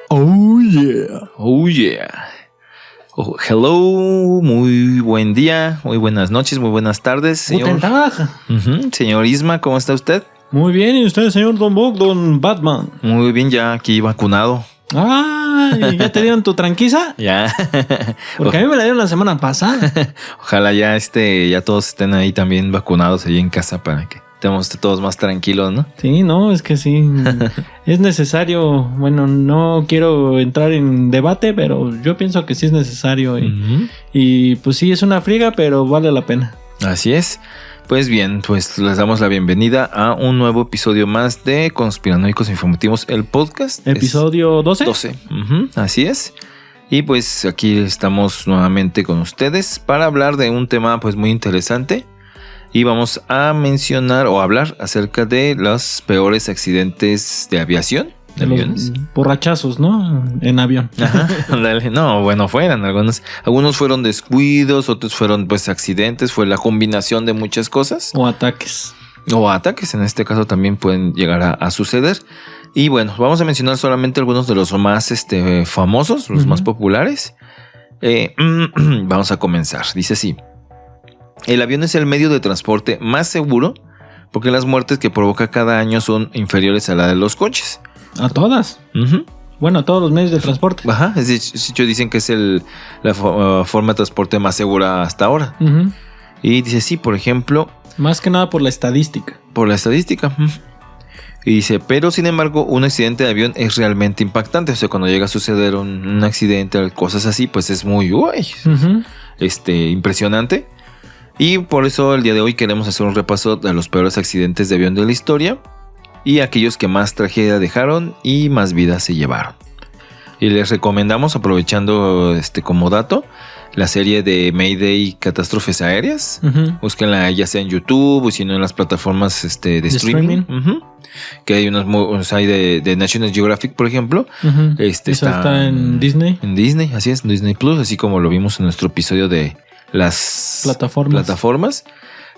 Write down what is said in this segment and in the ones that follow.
Oh yeah. Oh yeah. Oh, hello, muy buen día, muy buenas noches, muy buenas tardes, señor. Guten Tag. Señor Isma, ¿cómo está usted? Muy bien, ¿y usted, señor Don Bog, Don Batman? Muy bien, ya aquí vacunado. Ay, ¿ya te dieron tu tranquiza? Ya. Porque a mí me la dieron la semana pasada. Ojalá ya ya todos estén ahí también vacunados ahí en casa para que estemos todos más tranquilos, ¿no? Sí, no, es que sí. Es necesario. Bueno, no quiero entrar en debate, pero yo pienso que sí es necesario. Y pues sí, es una friega, pero vale la pena. Así es. Pues bien, pues les damos la bienvenida a un nuevo episodio más de Conspiranoicos Informativos, el podcast. ¿Episodio 12? 12, así es. Y pues aquí estamos nuevamente con ustedes para hablar de un tema pues muy interesante. Y vamos a mencionar o hablar acerca de los peores accidentes de aviación. De los borrachazos, ¿no? En avión. Ajá, no, bueno, fueran algunos fueron descuidos, otros fueron pues accidentes, fue la combinación de muchas cosas. O ataques. O ataques, en este caso también pueden llegar a suceder. Y bueno, vamos a mencionar solamente algunos de los más famosos, los más populares. Vamos a comenzar, dice así. El avión es el medio de transporte más seguro porque las muertes que provoca cada año son inferiores a la de los coches. ¿A todas? Bueno, a todos los medios de transporte. Ajá, es dicho, dicen que es la forma de transporte más segura hasta ahora. Y dice, sí, por ejemplo... Más que nada por la estadística. Por la estadística. Y dice, pero sin embargo, un accidente de avión es realmente impactante. O sea, cuando llega a suceder un accidente, cosas así, pues es muy impresionante. Y por eso el día de hoy queremos hacer un repaso de los peores accidentes de avión de la historia y aquellos que más tragedia dejaron y más vidas se llevaron. Y les recomendamos, aprovechando como dato, la serie de Mayday Catástrofes Aéreas. Búsquenla ya sea en YouTube o si no en las plataformas de streaming. Que hay unos hay de National Geographic, por ejemplo. Está en Disney. En Disney, así es, en Disney Plus, así como lo vimos en nuestro episodio de las plataformas.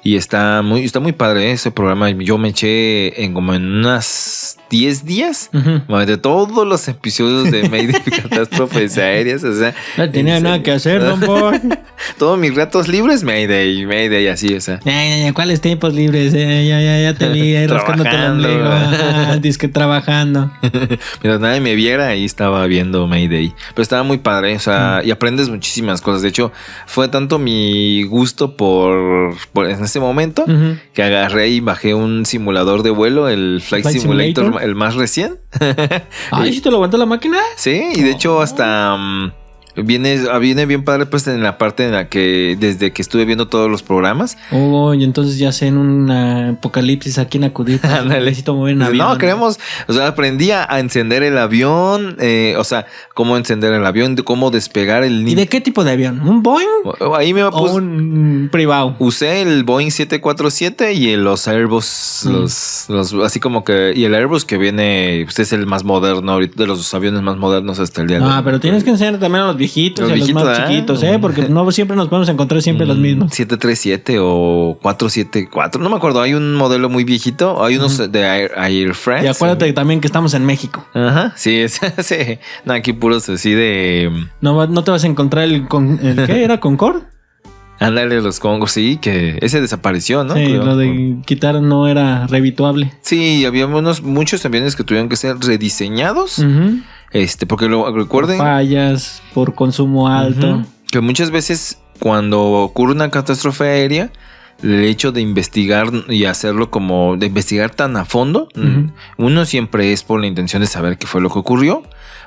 Y está muy padre ese programa. Yo me eché en unas 10 días de todos los episodios de Mayday Catástrofes Aéreas. O sea, no tenía nada que hacer, Don Boy. Todos mis ratos libres, Mayday, así, o sea. ¿Cuáles tiempos libres? Ya te vi ahí rascándote el ombligo. Disque trabajando. Mientras nadie me viera, ahí estaba viendo Mayday. Pero estaba muy padre, o sea, y aprendes muchísimas cosas. De hecho, fue tanto mi gusto por en ese momento que agarré y bajé un simulador de vuelo, el Flight Simulator, el más recién. Ay, ¿sí te lo aguantó la máquina? Sí, y de hecho hasta viene bien padre pues en la parte en la que desde que estuve viendo todos los programas. Oh, y entonces ya sé en un apocalipsis a quién acudir. Necesito mover un avión. No, aprendí a encender el avión, o sea, cómo encender el avión, cómo despegar el... ¿Y de qué tipo de avión? ¿Un Boeing? Ahí me puse... ¿O un privado? Usé el Boeing 747 y los Airbus, los así como que... Y el Airbus que viene, usted es el más moderno, ahorita de los aviones más modernos hasta el día de hoy. Pero tienes que enseñar también a los viejitos y a los más chiquitos, porque no siempre nos podemos encontrar los mismos. 737 o 474, no me acuerdo, hay un modelo muy viejito, hay unos de Air France. Y acuérdate también que estamos en México. Ajá, sí, sí. No, aquí puros así de... No te vas a encontrar el ¿qué era? ¿Concorde? Ándale, los Congos, sí, que ese desapareció, ¿no? Sí, creo. Lo de quitar no era revituable. Sí, había muchos aviones que tuvieron que ser rediseñados. Porque recuerden... Por fallas, por consumo alto. Que muchas veces cuando ocurre una catástrofe aérea, el hecho de investigar y hacerlo de investigar tan a fondo, uno siempre es por la intención de saber qué fue lo que ocurrió.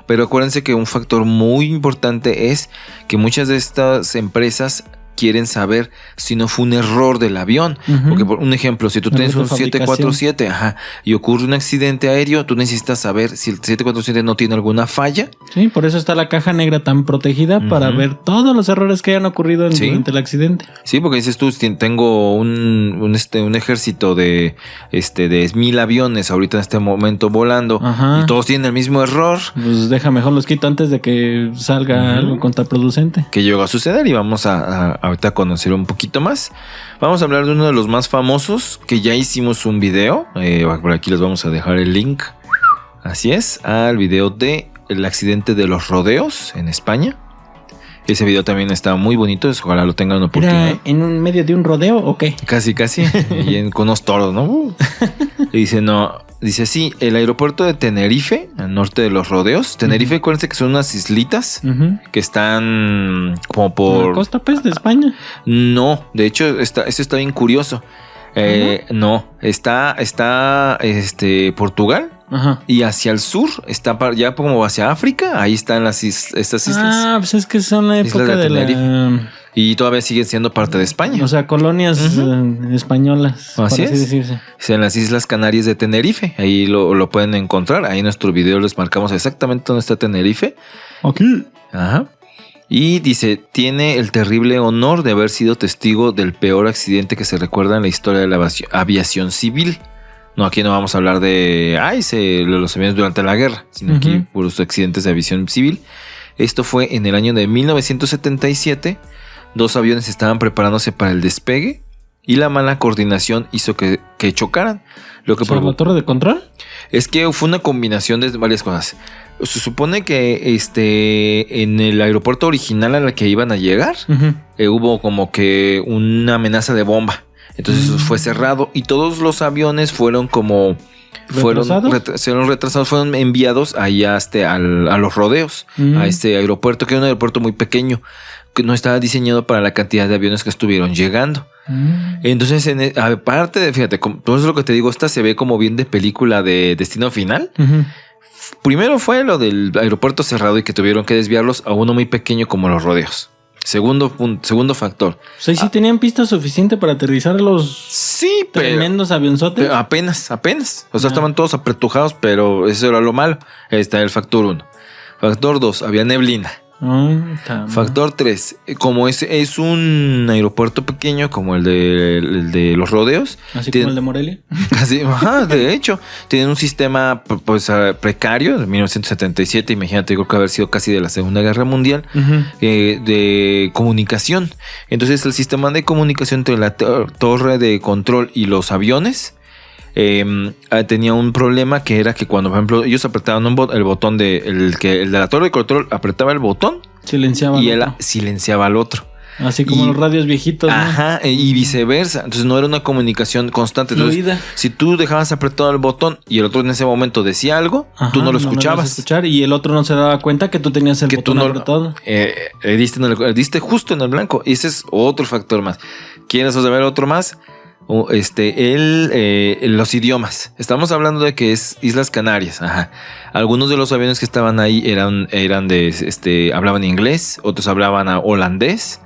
Pero acuérdense que un factor muy importante es que muchas de estas empresas quieren saber si no fue un error del avión. Porque por un ejemplo, si tú tienes un 747 y ocurre un accidente aéreo, tú necesitas saber si el 747 no tiene alguna falla. Sí, por eso está la caja negra tan protegida para ver todos los errores que hayan ocurrido durante el accidente. Sí, porque dices tú, tengo un ejército de 1000 aviones ahorita en este momento volando y todos tienen el mismo error. Pues deja mejor los quito antes de que salga algo contraproducente. Que llegó a suceder y vamos ahorita a conocer un poquito más. Vamos a hablar de uno de los más famosos que ya hicimos un video. Por aquí les vamos a dejar el link. Así es, al video de el accidente de los rodeos en España. Ese video también está muy bonito, ojalá lo tengan una oportunidad. ¿Era en un medio de un rodeo o qué? Casi. Y con unos toros, ¿no? Y dice sí, el aeropuerto de Tenerife, al norte de los rodeos. Tenerife, acuérdense que son unas islitas que están como por... ¿La costa, pues, de España? No, de hecho, eso está bien curioso. No, está Portugal. Ajá. Y hacia el sur está ya como hacia África. Ahí están estas islas. Ah, pues es que son la época de la... Y todavía siguen siendo parte de España. O sea, colonias españolas. Así decirse. En las Islas Canarias de Tenerife. Ahí lo pueden encontrar. Ahí en nuestro video les marcamos exactamente dónde está Tenerife. Aquí. Ajá. Y dice, tiene el terrible honor de haber sido testigo del peor accidente que se recuerda en la historia de la aviación civil. No, aquí no vamos a hablar de los aviones durante la guerra, sino aquí puros accidentes de aviación civil. Esto fue en el año de 1977. 2 aviones estaban preparándose para el despegue y la mala coordinación hizo que chocaran. Lo que ¿La torre de control? Es que fue una combinación de varias cosas. Se supone que en el aeropuerto original al que iban a llegar hubo como que una amenaza de bomba. Entonces fue cerrado y todos los aviones fueron como... Fueron retrasados, fueron enviados allá a los rodeos, a este aeropuerto, que era un aeropuerto muy pequeño, que no estaba diseñado para la cantidad de aviones que estuvieron llegando. Entonces, aparte de, fíjate, todo eso lo que te digo, esta se ve como bien de película de Destino Final. Primero fue lo del aeropuerto cerrado y que tuvieron que desviarlos a uno muy pequeño como los rodeos. Segundo factor. O sea, ¿sí tenían pista suficiente para aterrizar los tremendos avionzotes? Pero apenas. O sea, estaban todos apretujados, pero eso era lo malo. Ahí está el factor 1. Factor 2, había neblina. Factor 3, como es un aeropuerto pequeño como el de los rodeos. Así como el de Morelia. Así, de hecho, tienen un sistema pues precario de 1977, imagínate, creo que haber sido casi de la Segunda Guerra Mundial, de comunicación. Entonces el sistema de comunicación entre la torre de control y los aviones tenía un problema, que era que cuando, por ejemplo, ellos apretaban el botón el de la torre de control apretaba el botón, silenciaba y él silenciaba al otro. Así como los radios viejitos, ¿no? Ajá, y viceversa. Entonces no era una comunicación constante. Entonces, si tú dejabas apretado el botón y el otro en ese momento decía algo, tú no lo escuchabas. Y el otro no se daba cuenta que tú tenías el botón apretado. Diste justo en el blanco. Y ese es otro factor más. ¿Quieres saber otro más? Los idiomas. Estamos hablando de que es Islas Canarias. Ajá. Algunos de los aviones que estaban ahí eran hablaban inglés, otros hablaban holandés.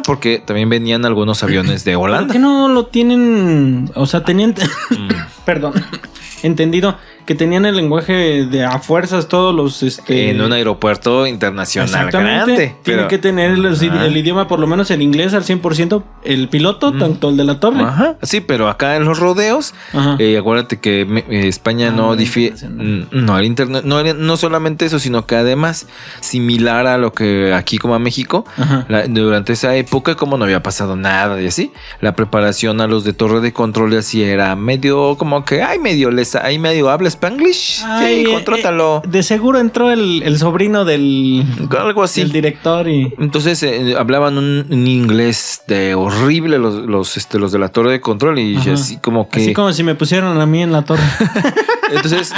Porque también venían algunos aviones de Holanda. ¿Por qué no lo tienen? O sea, tenían perdón, entendido que tenían el lenguaje de a fuerzas todos los en un aeropuerto internacional grande. Tiene que tener el idioma, por lo menos el inglés al 100%, el piloto, tanto el de la torre. Ajá. Sí, pero acá en los rodeos, acuérdate que España no difiere. No, el internet no solamente eso, sino que además, similar a lo que aquí como a México, durante esa época, como no había pasado nada y así, la preparación a los de torre de control y así era medio como que medio habla Spanglish. Sí, contrátalo. De seguro entró el sobrino algo así, del director y entonces hablaban un inglés de horrible los de la torre de control y así como que... Así como si me pusieran a mí en la torre. Entonces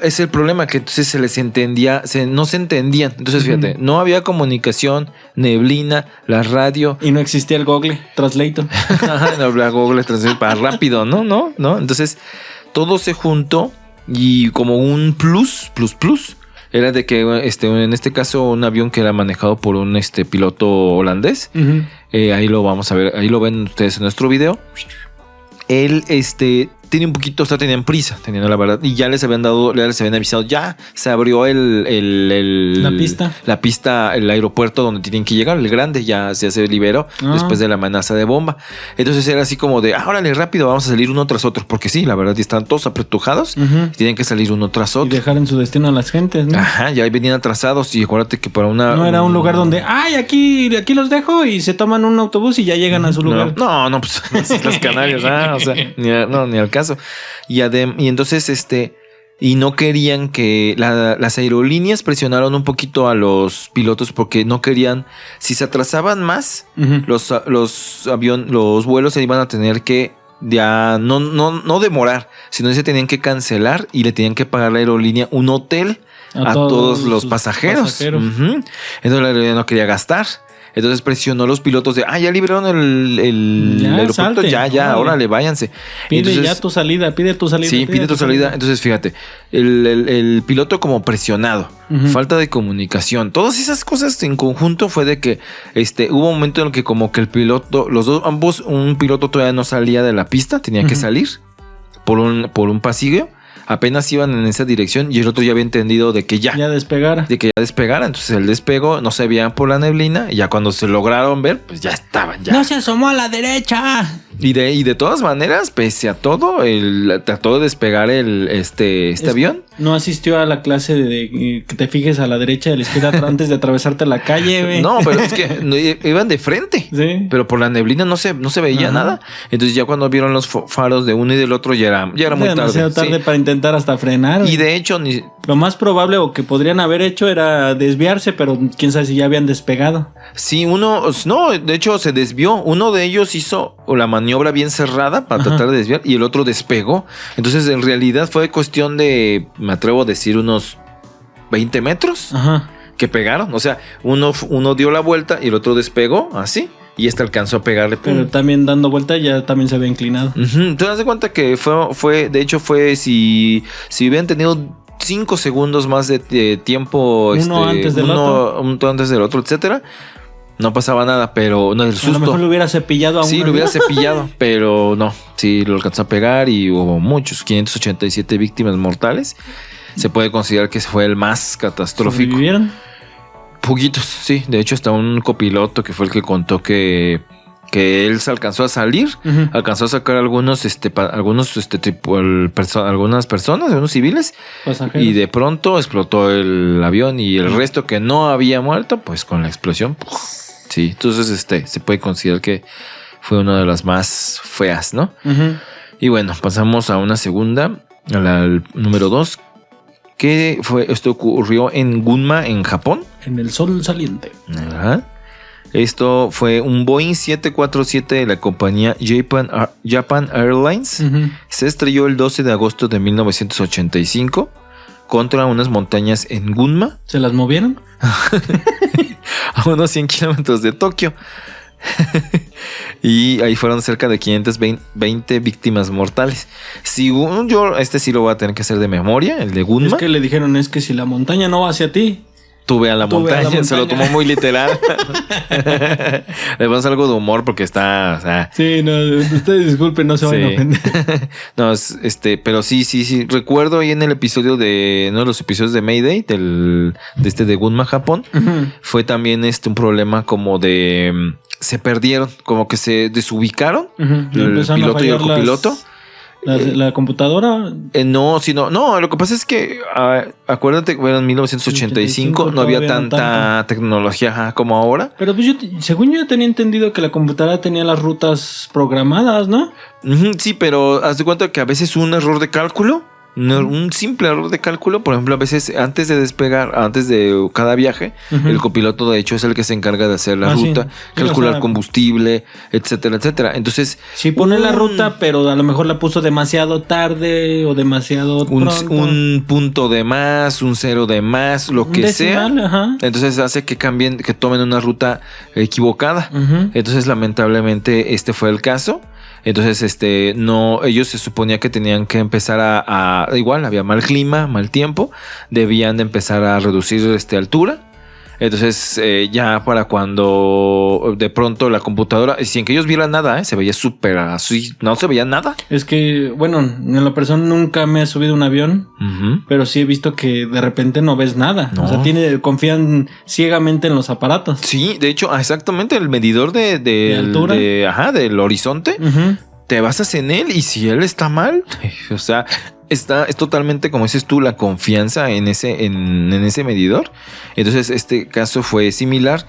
es el problema, que entonces se les entendía, no se entendían. Entonces fíjate, no había comunicación, neblina, la radio. Y no existía el Google Translator. No había Google Translator para rápido, ¿no? Entonces todo se juntó y como un plus era de que en este caso un avión que era manejado por un piloto holandés. Ahí lo vamos a ver, ahí lo ven ustedes en nuestro video. Él tenía un poquito, tenían prisa, tenían la verdad, y ya les habían avisado, ya se abrió la pista, el aeropuerto donde tienen que llegar, el grande, ya se liberó después de la amenaza de bomba. Entonces era así como de, órale, rápido, vamos a salir uno tras otro, porque sí, la verdad, están todos apretujados, y tienen que salir uno tras otro. Y dejar en su destino a las gentes, ¿no? Ajá, ya venían atrasados, y acuérdate que para no era un lugar donde, aquí los dejo, y se toman un autobús y ya llegan a su lugar. No, pues las Islas Canarias, ni al caso. Y entonces y no querían que las aerolíneas presionaron un poquito a los pilotos porque no querían, si se atrasaban más, los vuelos se iban a tener que ya no demorar, sino se tenían que cancelar y le tenían que pagar a la aerolínea un hotel a todos los pasajeros. Entonces la aerolínea no quería gastar. Entonces presionó a los pilotos de, ya liberaron el aeropuerto, salte, ya, órale, váyanse. Pide tu salida. Sí, pide tu salida. Entonces, fíjate, el piloto como presionado, falta de comunicación, todas esas cosas en conjunto fue de que hubo un momento en el que como que el piloto, un piloto todavía no salía de la pista, tenía que salir por un pasillo. Apenas iban en esa dirección y el otro ya había entendido de que ya despegara. Entonces él despegó, no se veían por la neblina y ya cuando se lograron ver, pues ya estaban. Ya. No se asomó a la derecha. Y de todas maneras, pese a todo, trató de despegar este avión. No asistió a la clase de que te fijes a la derecha y a la izquierda antes de atravesarte la calle, güey. No, pero es que iban de frente. Sí. Pero por la neblina no se veía nada. Entonces ya cuando vieron los faros de uno y del otro ya era muy tarde. Demasiado tarde para intentar hasta frenar. Y de hecho lo más probable o que podrían haber hecho era desviarse, pero quién sabe si ya habían despegado. Sí, de hecho se desvió. Uno de ellos hizo la maniobra bien cerrada para tratar de desviar y el otro despegó. Entonces en realidad fue cuestión de, me atrevo a decir, unos 20 metros que pegaron. O sea, uno dio la vuelta y el otro despegó así. Y alcanzó a pegarle. Pero también dando vuelta ya también se había inclinado. Te das cuenta que fue si hubieran tenido 5 segundos más de tiempo, uno antes del otro, etcétera, no pasaba nada, pero no, el susto. A lo mejor lo hubiera cepillado a uno. Sí, lo hubiera cepillado, pero no. Sí, lo alcanzó a pegar y hubo muchos, 587 víctimas mortales. Se puede considerar que fue el más catastrófico. ¿Sobrevivieron? Poquitos, sí. De hecho, hasta un copiloto que fue el que contó que él se alcanzó a salir, alcanzó a sacar algunas personas, algunos civiles, pasajeros. Y de pronto explotó el avión y el resto que no había muerto, pues con la explosión, sí. Entonces, se puede considerar que fue una de las más feas, ¿no? Y bueno, pasamos a una segunda, al número 2. ¿Qué fue? Esto ocurrió en Gunma, en Japón. En el sol saliente. Ajá. Esto fue un Boeing 747 de la compañía Japan Airlines. Se estrelló el 12 de agosto de 1985 contra unas montañas en Gunma. ¿Se las movieron? A unos 100 kilómetros de Tokio. Y ahí fueron cerca de 520 víctimas mortales. Según yo, sí lo voy a tener que hacer de memoria, el de Gunma. Es que le dijeron, es que si la montaña no va hacia ti, tú ve a la montaña. Se lo tomó muy literal. Le vamos algo de humor porque está, o sea... Sí, no, ustedes disculpen, no se vayan a ofender. No, pero sí. Recuerdo ahí en el episodio de uno de los episodios de Mayday, de Gunma, Japón, fue también un problema como de... Se perdieron, como que se desubicaron el piloto y el copiloto. ¿La computadora? No, lo que pasa es que acuérdate, bueno, en 1985 no había tanta tecnología como ahora. Pero pues según yo tenía entendido que la computadora tenía las rutas programadas, ¿no? Sí, pero haz de cuenta que a veces un error de cálculo, un simple error de cálculo, por ejemplo, a veces antes de despegar, antes de cada viaje, el copiloto de hecho es el que se encarga de hacer la ruta, calcular combustible, etcétera, etcétera. Entonces, sí pone la ruta, pero a lo mejor la puso demasiado tarde o demasiado pronto. Un punto de más, un cero de más, lo que decimal, sea. Entonces hace que cambien, que tomen una ruta equivocada. Entonces, lamentablemente, este fue el caso. Entonces, ellos se suponía que tenían que empezar igual, había mal clima, mal tiempo, debían de empezar a reducir altura. Entonces, ya para cuando de pronto la computadora, sin que ellos vieran nada, se veía súper así, no se veía nada. Es que, bueno, en la persona nunca me he subido a un avión, pero sí he visto que de repente no ves nada. No. O sea, confían ciegamente en los aparatos. Sí, de hecho, exactamente, el medidor de altura, del horizonte, te basas en él y si él está mal, o sea... Es totalmente, como dices tú, la confianza en ese medidor. Entonces, este caso fue similar.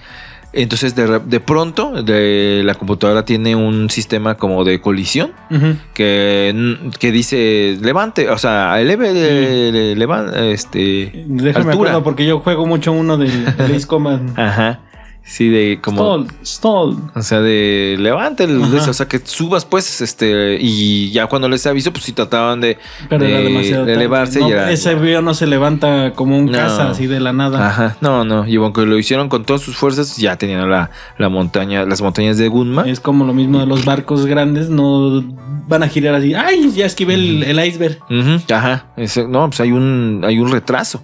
Entonces de pronto la computadora tiene un sistema como de colisión que dice levante, o sea, eleve, déjame altura. acuerdo porque yo juego mucho uno del Ace Combat. Ajá. Sí, de como... Stall. O sea, de levante, o sea, que subas pues, y ya cuando les aviso, pues sí trataban de elevarse. No, y era, ese avión no se levanta como un caza así de la nada. Ajá, no. Y aunque lo hicieron con todas sus fuerzas, ya tenían la montaña, las montañas de Gunma. Es como lo mismo de los barcos grandes, no van a girar así. ¡Ay! Ya esquivé el iceberg. Ajá, no, pues hay un retraso.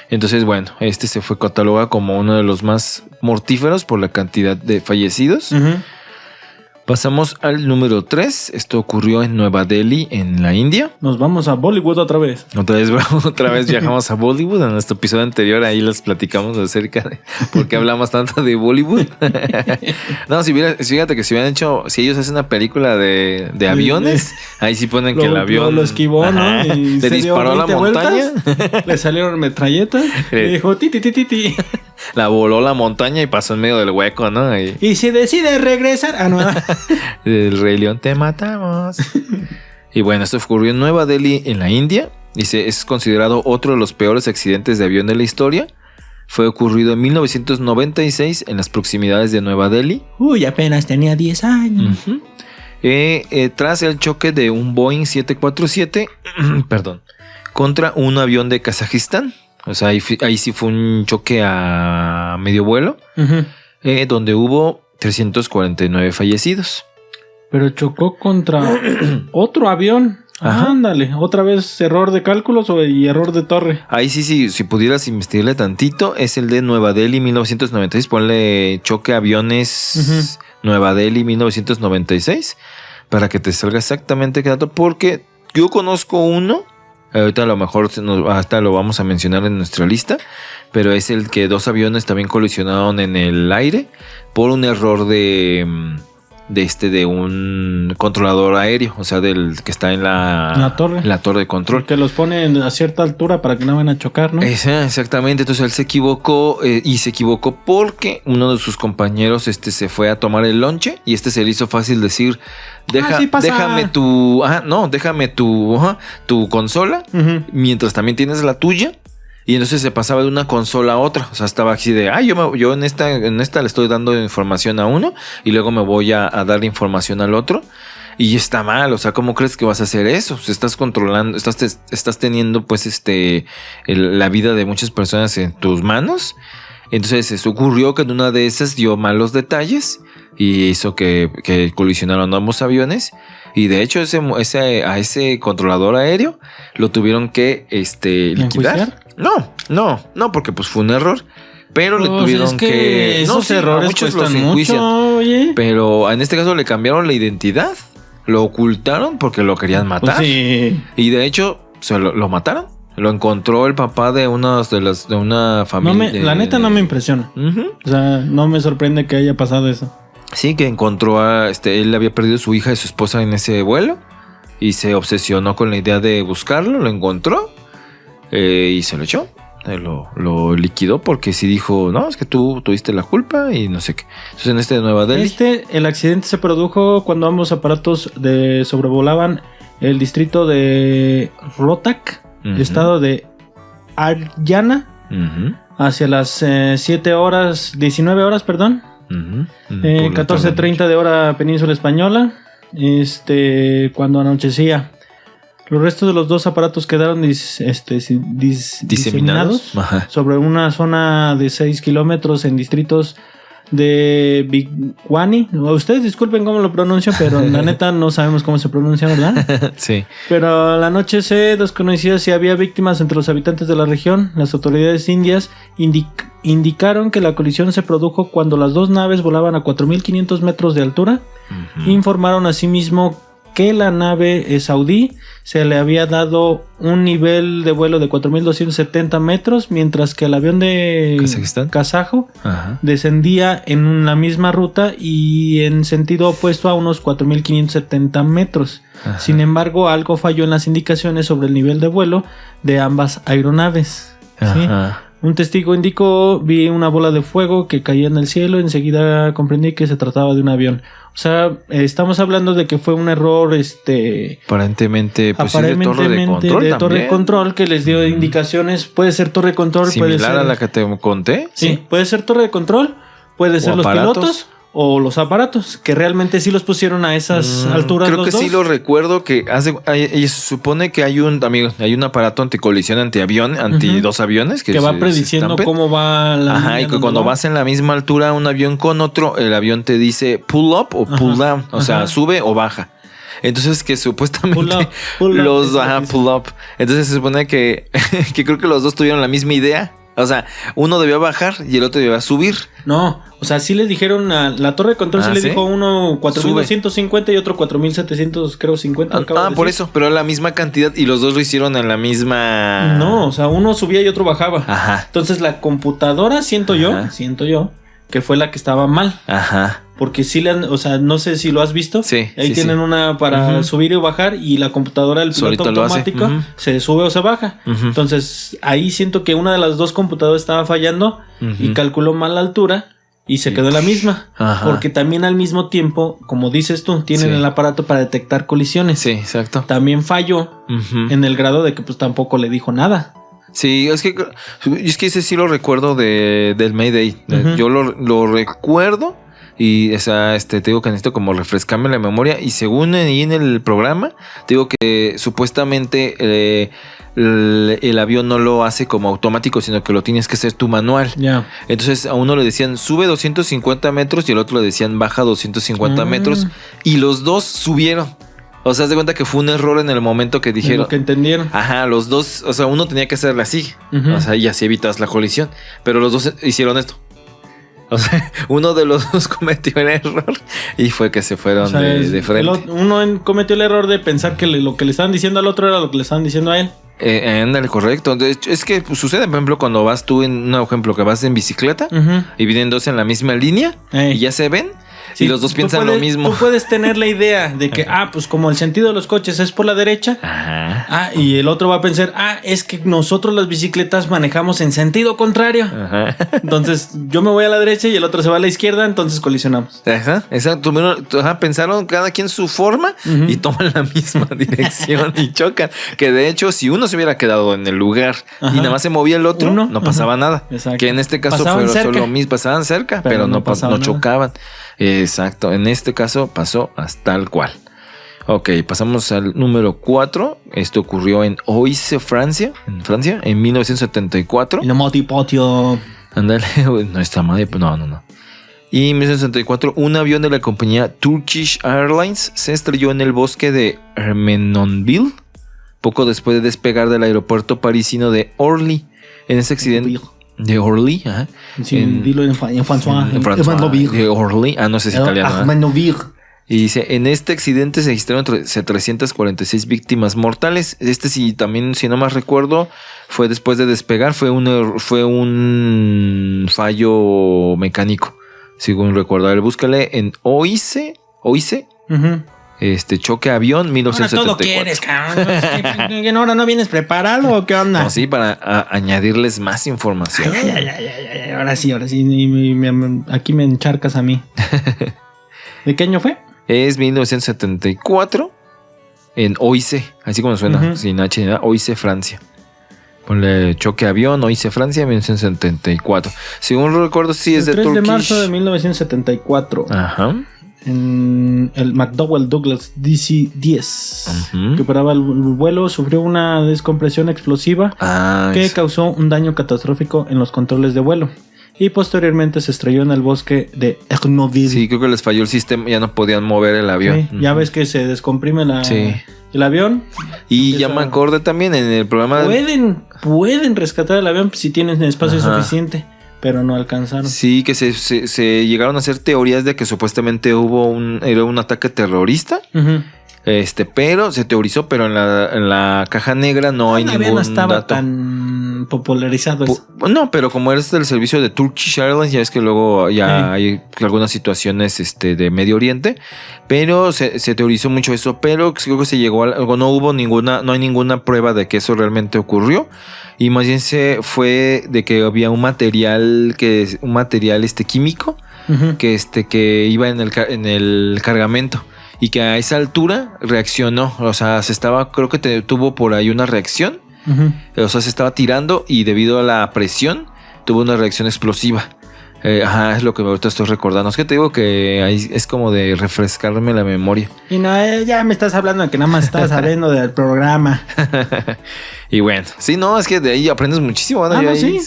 Entonces, bueno, se fue catalogado como uno de los más mortíferos por la cantidad de fallecidos. Pasamos al número 3. Esto ocurrió en Nueva Delhi, en la India. Nos vamos a Bollywood otra vez. Otra vez viajamos a Bollywood. En nuestro episodio anterior ahí les platicamos acerca de por qué hablamos tanto de Bollywood. No, fíjate que si ellos hacen una película de aviones, ahí sí ponen que el avión lo esquivó, ¿no? Y le disparó a la montaña. Le salieron metralletas. Y dijo ti. La voló la montaña y pasó en medio del hueco, ¿no? Y si decide regresar, no. El Rey León, te matamos. Y bueno, esto ocurrió en Nueva Delhi, en la India. Dice, es considerado otro de los peores accidentes de avión de la historia. Fue ocurrido en 1996 en las proximidades de Nueva Delhi. Apenas tenía 10 años. Tras el choque de un Boeing 747, contra un avión de Kazajistán. O sea, ahí sí fue un choque a medio vuelo, donde hubo 349 fallecidos. Pero chocó contra otro avión. Ándale, otra vez error de cálculos y error de torre. Ahí sí, si pudieras investigarle tantito, es el de Nueva Delhi 1996. Ponle choque aviones Nueva Delhi 1996 para que te salga exactamente qué dato, porque yo conozco uno. Ahorita a lo mejor hasta lo vamos a mencionar en nuestra lista, pero es el que 2 aviones también colisionaron en el aire por un error de un controlador aéreo, o sea, del que está en la torre de control. Que los ponen a cierta altura para que no vayan a chocar, ¿no? Exactamente, entonces él se equivocó y se equivocó porque uno de sus compañeros se fue a tomar el lonche y se le hizo fácil decir, déjame tu consola, mientras también tienes la tuya. Y entonces se pasaba de una consola a otra. O sea, estaba así de, yo en esta le estoy dando información a uno y luego me voy a dar información al otro. Y está mal. O sea, ¿cómo crees que vas a hacer eso? O sea, estás controlando, estás teniendo pues la vida de muchas personas en tus manos. Entonces eso ocurrió que en una de esas dio malos detalles y hizo que colisionaron ambos aviones. Y de hecho a ese controlador aéreo lo tuvieron que liquidar. No, porque pues fue un error. Pero le tuvieron que... Esos errores muchos cuestan los enjuician. Mucho, oye. Pero en este caso le cambiaron la identidad. Lo ocultaron porque lo querían matar. Pues sí. Y de hecho, lo mataron. Lo encontró el papá de una familia. La neta no me impresiona. O sea, no me sorprende que haya pasado eso. Sí, que encontró él había perdido a su hija y su esposa en ese vuelo. Y se obsesionó con la idea de buscarlo. Lo encontró. Y se lo echó. Lo liquidó porque sí dijo, no, es que tú tuviste la culpa y no sé qué. Entonces en de Nueva Delhi. El accidente se produjo cuando ambos aparatos sobrevolaban el distrito de Rohtak, estado de Haryana, hacia las 19 horas, 14:30 de hora península española, cuando anochecía. Los restos de los 2 aparatos quedaron diseminados sobre una zona de 6 kilómetros en distritos de Bhigwani. Ustedes disculpen cómo lo pronuncio, pero la neta no sabemos cómo se pronuncia, ¿verdad? Sí. Pero a la noche se desconocía si había víctimas entre los habitantes de la región. Las autoridades indias indicaron que la colisión se produjo cuando las 2 naves volaban a 4.500 metros de altura. Informaron asimismo que la nave saudí se le había dado un nivel de vuelo de 4.270 metros, mientras que el avión de kazajo descendía en la misma ruta y en sentido opuesto a unos 4.570 metros. Sin embargo, algo falló en las indicaciones sobre el nivel de vuelo de ambas aeronaves. ¿Sí? Un testigo indicó: vi una bola de fuego que caía en el cielo. Enseguida comprendí que se trataba de un avión. O sea, estamos hablando de que fue un error, aparentemente, pues aparentemente de torre de control que les dio indicaciones. Puede ser torre de control, similar puede ser a la que te conté. Sí, puede ser torre de control, puede ser los pilotos o los aparatos, que realmente sí los pusieron a esas alturas. Creo los que dos. sí lo recuerdo, que se supone que hay un aparato anticolisión, antiavión, anti dos aviones que va prediciendo cómo va la Ajá, y que cuando vas en la misma altura un avión con otro, el avión te dice pull up o pull down, o sea, sube o baja. Entonces que supuestamente pull up. Entonces se supone que creo que los dos tuvieron la misma idea. O sea, uno debió bajar y el otro debió subir. No, o sea, sí les dijeron a la torre de control, sí le dijo uno 4,250 y otro 4,700, creo, 50. Por eso, pero la misma cantidad y los dos lo hicieron en la misma... No, o sea, uno subía y otro bajaba. Ajá. Entonces la computadora, siento yo, que fue la que estaba mal. Ajá. Porque sí o sea, no sé si lo has visto. Sí. Ahí tienen una para subir y bajar y la computadora, el piloto automático, se sube o se baja. Entonces, ahí siento que una de las dos computadoras estaba fallando y calculó mal la altura y se quedó la misma. Porque también al mismo tiempo, como dices tú, tienen el aparato para detectar colisiones. Sí, exacto. También falló en el grado de que pues tampoco le dijo nada. Sí, es que ese sí lo recuerdo del Mayday. Yo lo recuerdo. Y te digo que necesito como refrescarme la memoria. Y según ahí en el programa, te digo que supuestamente el avión no lo hace como automático, sino que lo tienes que hacer tú manual. Entonces a uno le decían sube 250 metros y al otro le decían baja 250 metros. Y los dos subieron. O sea, haz de cuenta que fue un error en el momento que dijeron. Lo que entendieron. Ajá, los dos, o sea, uno tenía que hacerle así. O sea, y así evitas la colisión. Pero los dos hicieron esto. O sea, uno de los dos cometió el error y fue que se fueron de frente. Uno cometió el error de pensar que lo que le estaban diciendo al otro era lo que le estaban diciendo a él. Ándale, correcto. De hecho, es que sucede, por ejemplo, cuando vas tú un ejemplo que vas en bicicleta y vienen dos en la misma línea y ya se ven. Sí, y los dos piensan lo mismo. Tú puedes tener la idea de que, pues como el sentido de los coches es por la derecha. Y el otro va a pensar, es que nosotros las bicicletas manejamos en sentido contrario. Entonces yo me voy a la derecha y el otro se va a la izquierda, entonces colisionamos. Exacto. Pensaron cada quien su forma y toman la misma dirección y chocan. Que de hecho, si uno se hubiera quedado en el lugar y nada más se movía el otro, no pasaba nada. Exacto. Que en este caso fue solo mismo, pasaban cerca, pero no chocaban. Exacto, en este caso pasó hasta tal cual. Ok, pasamos al número 4. Esto ocurrió en Oise, Francia, en 1974. El motipotio. Ándale, no está mal, no. Y en 1964, un avión de la compañía Turkish Airlines se estrelló en el bosque de Ermenonville, poco después de despegar del aeropuerto parisino de Orly. En ese accidente... De Orly, ajá. Sí, dilo en François. De Orly, no sé si es italiano. Y dice, en este accidente se registraron 346 víctimas mortales. Sí, también, si no más recuerdo, fue después de despegar, fue un fallo mecánico. Según recuerdo, a ver, búscale en Oise. Choque avión 1974. Ahora todo quieres, cabrón. ¿Ahora no vienes preparado o qué onda? No, sí, para añadirles más información. Ay, ahora sí. Aquí me encharcas a mí. ¿De qué año fue? Es 1974 en Oise, así como suena, sin H, Oise, Francia. Ponle choque avión, Oise, Francia, 1974. Según recuerdo, sí es de Turkish. El 3 de marzo de 1974. Ajá. En el McDonnell Douglas DC-10 que operaba el vuelo sufrió una descompresión explosiva que causó un daño catastrófico en los controles de vuelo y posteriormente se estrelló en el bosque de Ermenonville. Sí, creo que les falló el sistema, ya no podían mover el avión. Ya ves que se descomprime el avión. Y ya me acordé también en el programa. Pueden rescatar el avión si tienen espacio suficiente. Pero no alcanzaron. Sí, que se llegaron a hacer teorías de que supuestamente era un ataque terrorista. Pero se teorizó, pero en la caja negra no hay ningún dato. Tan tan popularizado eso. No, pero como eres del servicio de Turkish Airlines, ya ves que luego ya hay algunas situaciones de Medio Oriente, pero se teorizó mucho eso, pero creo que se llegó a algo, no hay ninguna prueba de que eso realmente ocurrió, y más bien fue de que había un material químico que iba en el cargamento. Y que a esa altura reaccionó, o sea, creo que tuvo por ahí una reacción, o sea, se estaba tirando y debido a la presión tuvo una reacción explosiva. Es lo que ahorita estoy recordando. Es que te digo que ahí es como de refrescarme la memoria. Y no, ya me estás hablando de que nada más estás sabiendo del programa. Y bueno, sí, no, es que de ahí aprendes muchísimo, ¿no? Sí,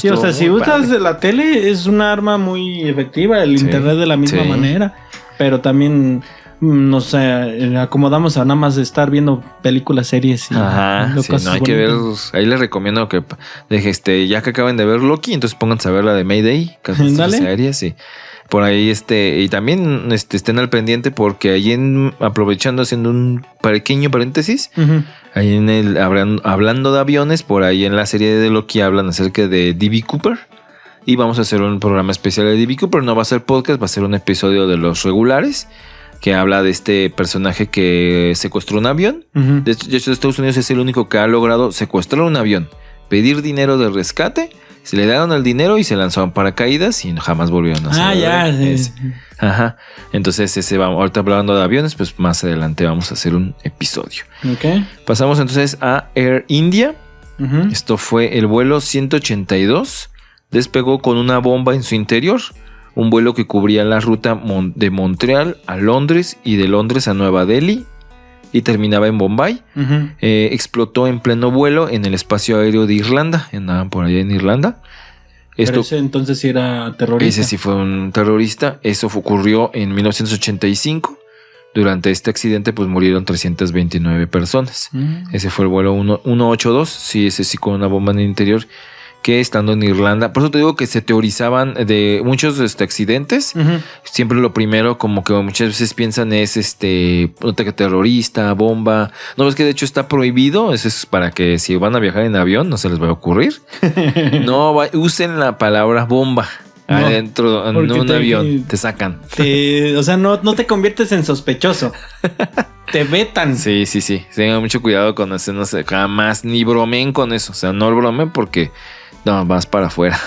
o sea, si usas de la tele es un arma muy efectiva, el internet de la misma manera, pero también... nos acomodamos a nada más de estar viendo películas, series y cosas no hay que ver. Ahí les recomiendo que ya que acaben de ver Loki, entonces pónganse a ver la de Mayday, que es una serie, sí. Por ahí y también estén al pendiente porque ahí aprovechando, haciendo un pequeño paréntesis, ahí hablando de aviones, por ahí en la serie de Loki hablan acerca de D.B. Cooper. Y vamos a hacer un programa especial de D.B. Cooper. No va a ser podcast, va a ser un episodio de los regulares, que habla de este personaje que secuestró un avión. De hecho, Estados Unidos es el único que ha logrado secuestrar un avión, pedir dinero de rescate, se le dieron el dinero y se lanzó en paracaídas y jamás volvieron a hacer. Sí. Entonces, ahorita hablando de aviones, pues más adelante vamos a hacer un episodio. Pasamos entonces a Air India. Esto fue el vuelo 182. Despegó con una bomba en su interior. Un vuelo que cubría la ruta de Montreal a Londres y de Londres a Nueva Delhi y terminaba en Bombay. Explotó en pleno vuelo en el espacio aéreo de Irlanda. Andaban por allá en Irlanda. Pero ese entonces sí era terrorista. Ese sí fue un terrorista. Eso ocurrió en 1985. Durante este accidente pues murieron 329 personas. Ese fue el vuelo 182. Sí, ese sí con una bomba en el interior, que estando en Irlanda, por eso te digo que se teorizaban de muchos accidentes. Siempre lo primero, como que muchas veces piensan es un ataque terrorista, bomba. No, es que de hecho está prohibido. Eso es para que si van a viajar en avión no se les va a ocurrir. No usen la palabra bomba adentro en un avión. Te sacan. O sea, no te conviertes en sospechoso. Te vetan. Sí. Tengan mucho cuidado con eso. No sé, jamás ni bromen con eso. O sea, no bromen porque no, vas para afuera.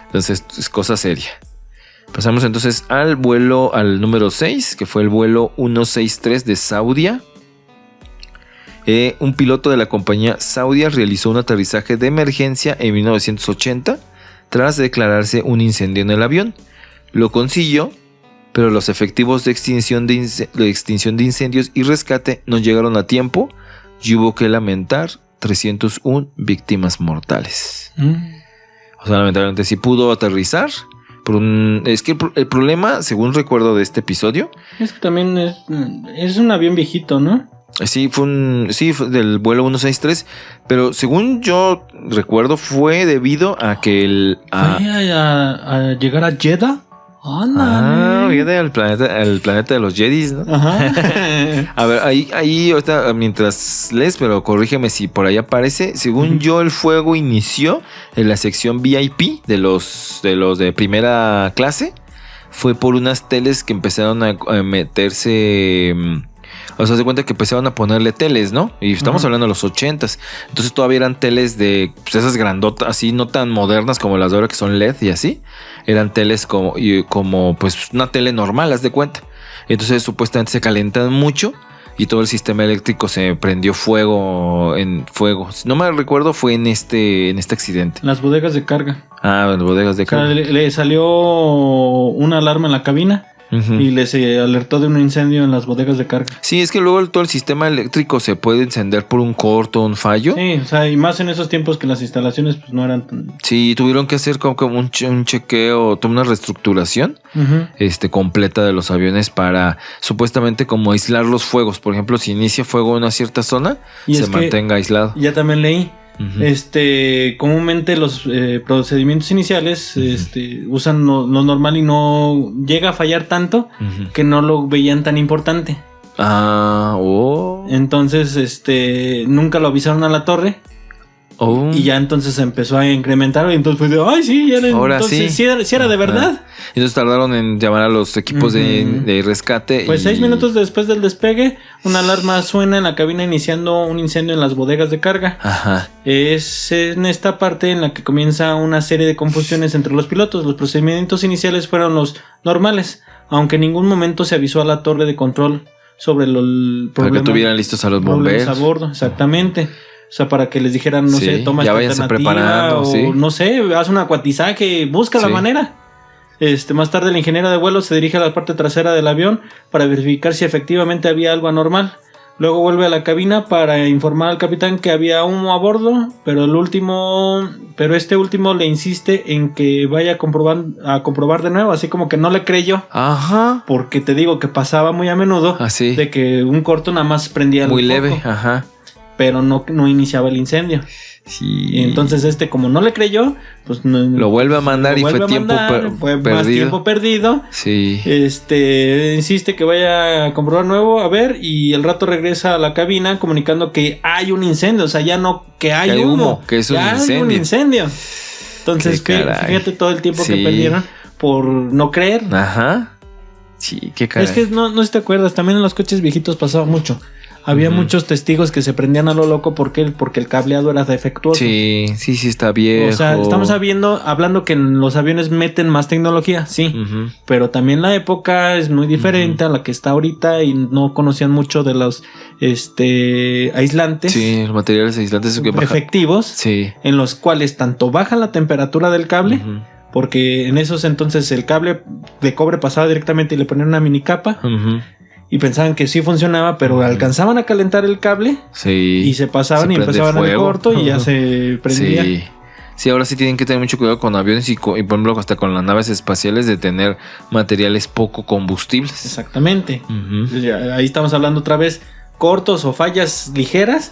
Entonces es cosa seria. Pasamos entonces al número 6, que fue el vuelo 163 de Saudia. Un piloto de la compañía Saudia realizó un aterrizaje de emergencia en 1980 tras declararse un incendio en el avión. Lo consiguió, pero los efectivos de extinción de incendios y rescate no llegaron a tiempo y hubo que lamentar 301 víctimas mortales. O sea, lamentablemente sí pudo aterrizar. Es que el problema, según recuerdo de este episodio, es que también es un avión viejito, ¿no? Sí, fue del vuelo 163, pero según yo recuerdo fue debido a que ¿Fue a llegar a Jeddah? Fíjate al planeta de los Jedis, ¿no? A ver, ahí ahorita mientras lees, pero corrígeme si por ahí aparece. Según yo, el fuego inició en la sección VIP de los de primera clase. Fue por unas teles que empezaron a meterse. O sea, se cuenta que empezaron a ponerle teles, ¿no? Y estamos hablando de los 80s. Entonces todavía eran teles de esas grandotas, así no tan modernas como las de ahora que son LED y así. Eran teles como pues una tele normal, haz de cuenta. Entonces supuestamente se calentan mucho y todo el sistema eléctrico se prendió fuego. No me recuerdo, fue en este accidente. Las bodegas de carga. Las bodegas de carga. O sea, le salió una alarma en la cabina. Y les alertó de un incendio en las bodegas de carga. Sí, es que luego todo el sistema eléctrico se puede encender por un corto, un fallo. Sí, o sea, y más en esos tiempos que las instalaciones pues no eran tan... Sí, tuvieron que hacer como un chequeo, toda una reestructuración completa de los aviones para supuestamente como aislar los fuegos. Por ejemplo, si inicia fuego en una cierta zona, se mantenga aislado. Ya también leí. Comúnmente los procedimientos iniciales usan lo normal y no llega a fallar tanto que no lo veían tan importante. Entonces nunca lo avisaron a la torre Y ya entonces empezó a incrementar y entonces fue de, ay, sí, ya era, ahora entonces sí. Sí era de verdad. Entonces tardaron en llamar a los equipos de rescate. Pues 6 minutos después del despegue, una alarma suena en la cabina iniciando un incendio en las bodegas de carga. Ajá. Es en esta parte en la que comienza una serie de confusiones entre los pilotos. Los procedimientos iniciales fueron los normales, aunque en ningún momento se avisó a la torre de control sobre el problema. Para que tuvieran listos a los bomberos a bordo, exactamente. O sea, para que les dijeran, no sé, toma ya esta váyanse alternativa preparando, o no sé, haz un acuatizaje, busca la manera. Más tarde el ingeniero de vuelo se dirige a la parte trasera del avión para verificar si efectivamente había algo anormal. Luego vuelve a la cabina para informar al capitán que había humo a bordo, pero este último le insiste en que vaya a comprobar de nuevo, así como que no le creyó. Ajá. Porque te digo que pasaba muy a menudo de que un corto nada más prendía el foco. Muy leve, ajá. Pero no iniciaba el incendio. Sí. Y entonces como no le creyó, pues lo vuelve a mandar y fue tiempo perdido. Más tiempo perdido. Sí. Insiste que vaya a comprobar nuevo, a ver, y al rato regresa a la cabina comunicando que hay un incendio, o sea, ya no que hay humo, que es un incendio. Hay un incendio. Entonces, fíjate todo el tiempo que perdieron por no creer. Ajá. Sí, qué caray. Es que no te acuerdas, también en los coches viejitos pasaba mucho. Había muchos testigos que se prendían a lo loco porque el cableado era defectuoso. Sí, está viejo. O sea, estamos hablando que en los aviones meten más tecnología, sí. Pero también la época es muy diferente a la que está ahorita y no conocían mucho de los aislantes. Sí, los materiales aislantes efectivos. Sí. En los cuales tanto baja la temperatura del cable, porque en esos entonces el cable de cobre pasaba directamente y le ponían una mini capa. Y pensaban que sí funcionaba, pero alcanzaban a calentar el cable y se pasaban y empezaban a corto y ya se prendía. Sí, ahora sí tienen que tener mucho cuidado con aviones y por ejemplo hasta con las naves espaciales de tener materiales poco combustibles. Exactamente. Ahí estamos hablando otra vez. Cortos o fallas ligeras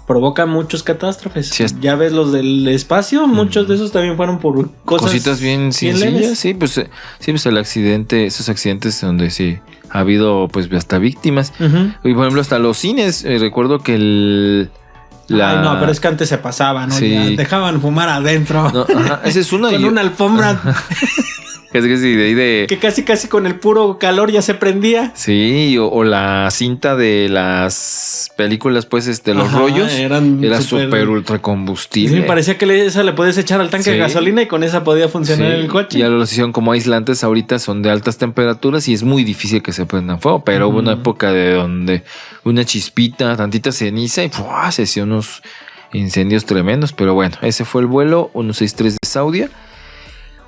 provocan muchas catástrofes. Sí, ya ves los del espacio, muchos de esos también fueron por cositas bien sencillas. Sí, pues el accidente, esos accidentes donde sí ha habido pues hasta víctimas. Y por ejemplo hasta los cines, recuerdo que no, pero es que antes se pasaba, ¿no? Sí. Ya dejaban fumar adentro. No, esa es una. Con una alfombra. Que casi con el puro calor ya se prendía. Sí, o la cinta de las películas, pues, los rollos. Era súper ultra combustible. Sí, parecía que esa le podías echar al tanque de gasolina y con esa podía funcionar el coche. Ya lo hicieron como aislantes ahorita, son de altas temperaturas y es muy difícil que se prendan fuego. Pero hubo una época de donde una chispita, tantita ceniza y se hacían unos incendios tremendos. Pero bueno, ese fue el vuelo 163 de Saudia.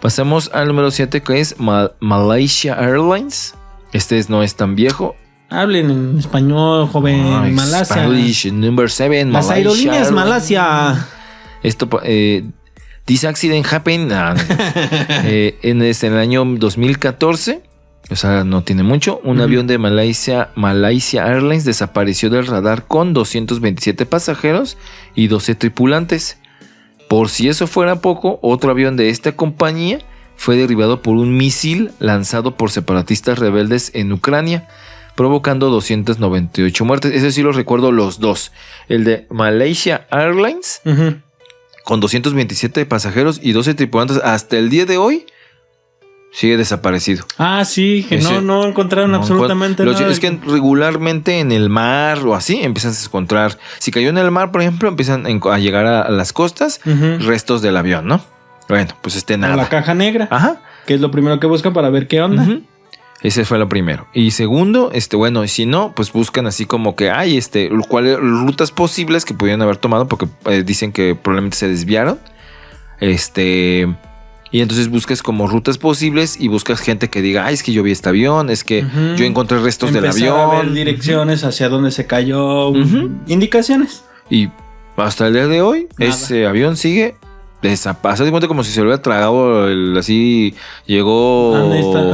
Pasamos al número 7 que es Malaysia Airlines. No es tan viejo. Hablen en español, joven. Malasia. Spanish, number 7. Las aerolíneas Malasia. This accident happened en el año 2014. O sea, no tiene mucho. Un avión de Malaysia Airlines desapareció del radar con 227 pasajeros y 12 tripulantes. Por si eso fuera poco, otro avión de esta compañía fue derribado por un misil lanzado por separatistas rebeldes en Ucrania, provocando 298 muertes. Ese sí los recuerdo los dos. El de Malaysia Airlines, con 227 pasajeros y 12 tripulantes, hasta el día de hoy sigue desaparecido. Sí, que no encontraron absolutamente nada. Es que regularmente en el mar o así empiezan a encontrar. Si cayó en el mar, por ejemplo, empiezan a llegar a las costas restos del avión, ¿no? Bueno, pues nada. O la caja negra. Que es lo primero que buscan para ver qué onda. Ese fue lo primero. Y segundo, bueno, si no, pues buscan así como que hay cuáles rutas posibles que pudieran haber tomado porque dicen que probablemente se desviaron. Y entonces buscas como rutas posibles y buscas gente que diga, es que yo vi este avión, es que yo encontré restos del avión. A ver direcciones hacia dónde se cayó, indicaciones. Y hasta el día de hoy, ese avión sigue desaparecido. Se cuenta como si se lo hubiera tragado así, llegó...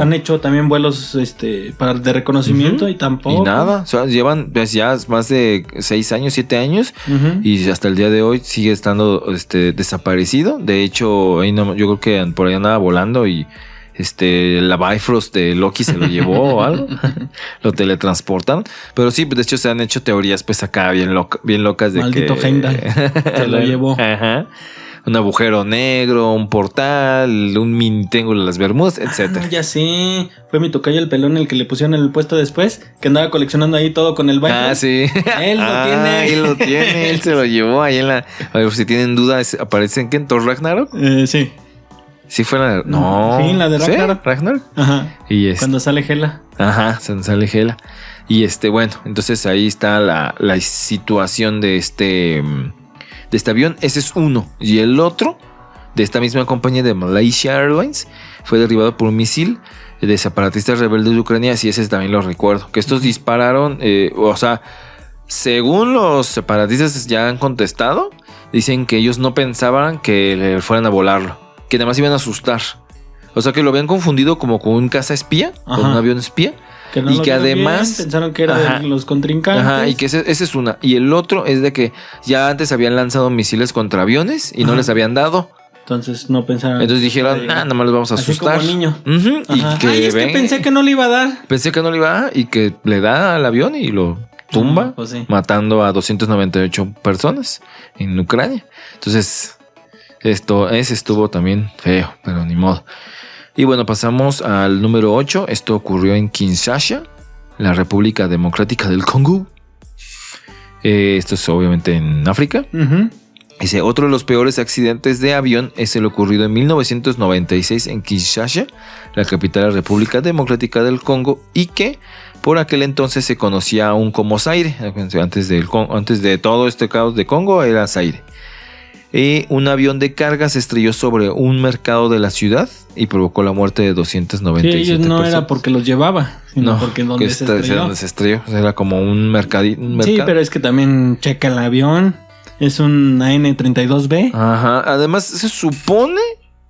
Han hecho también vuelos de reconocimiento y tampoco. Y nada, o sea, llevan ya más de 6 años, 7 años y hasta el día de hoy sigue estando desaparecido. De hecho, ahí no, yo creo que por ahí andaba volando y la Bifrost de Loki se lo llevó o algo. Lo teletransportaron. Pero sí, de hecho se han hecho teorías pues acá bien locas de Maldito que... Heimdall se lo llevó. Ajá. Un agujero negro, un portal, un mini triángulo de las Bermudas, etcétera. Ya sé. Fue mi tocayo el pelón el que le pusieron en el puesto después, que andaba coleccionando ahí todo con el Bifrost. Sí. Él lo tiene. Él lo tiene, él se lo llevó ahí en la... A ver, si tienen dudas, ¿aparece en qué? ¿En Thor Ragnarok? Sí. Sí fue la de... No. Sí, la de Ragnarok. ¿Sí? Ragnarok. Ajá. Y cuando sale Hela. Ajá, se sale Hela. Y bueno, entonces ahí está la situación de este avión. Ese es uno. Y el otro, de esta misma compañía de Malaysia Airlines, fue derribado por un misil de separatistas rebeldes de Ucrania. Sí, ese también lo recuerdo. Que estos dispararon, según los separatistas ya han contestado, dicen que ellos no pensaban que le fueran a volarlo, que nada más iban a asustar. O sea, que lo habían confundido como con un caza espía, con un avión espía. Que no y que además bien, pensaron que era de los contrincantes. Ajá, y que ese es una. Y el otro es de que ya antes habían lanzado misiles contra aviones y no les habían dado. Entonces no pensaron. Entonces dijeron, nada más los vamos a asustar. Como niño. Y que es que pensé que no le iba a dar. Pensé que no le iba a dar y que le da al avión y lo tumba, pues sí. matando a 298 personas en Ucrania. Entonces, ese estuvo también feo, pero ni modo. Y bueno, pasamos al número 8. Esto ocurrió en Kinshasa, la República Democrática del Congo. Esto es obviamente en África. Dice, otro de los peores accidentes de avión es el ocurrido en 1996 en Kinshasa, la capital de la República Democrática del Congo, y que por aquel entonces se conocía aún como Zaire. Antes de todo este caos de Congo era Zaire. Un avión de carga se estrelló sobre un mercado de la ciudad y provocó la muerte de 297 ellos no personas. Era porque los llevaba, sino porque donde se estrelló. Era como un mercado. Sí, pero es que también checa el avión. Es un AN-32B. Ajá. Además, se supone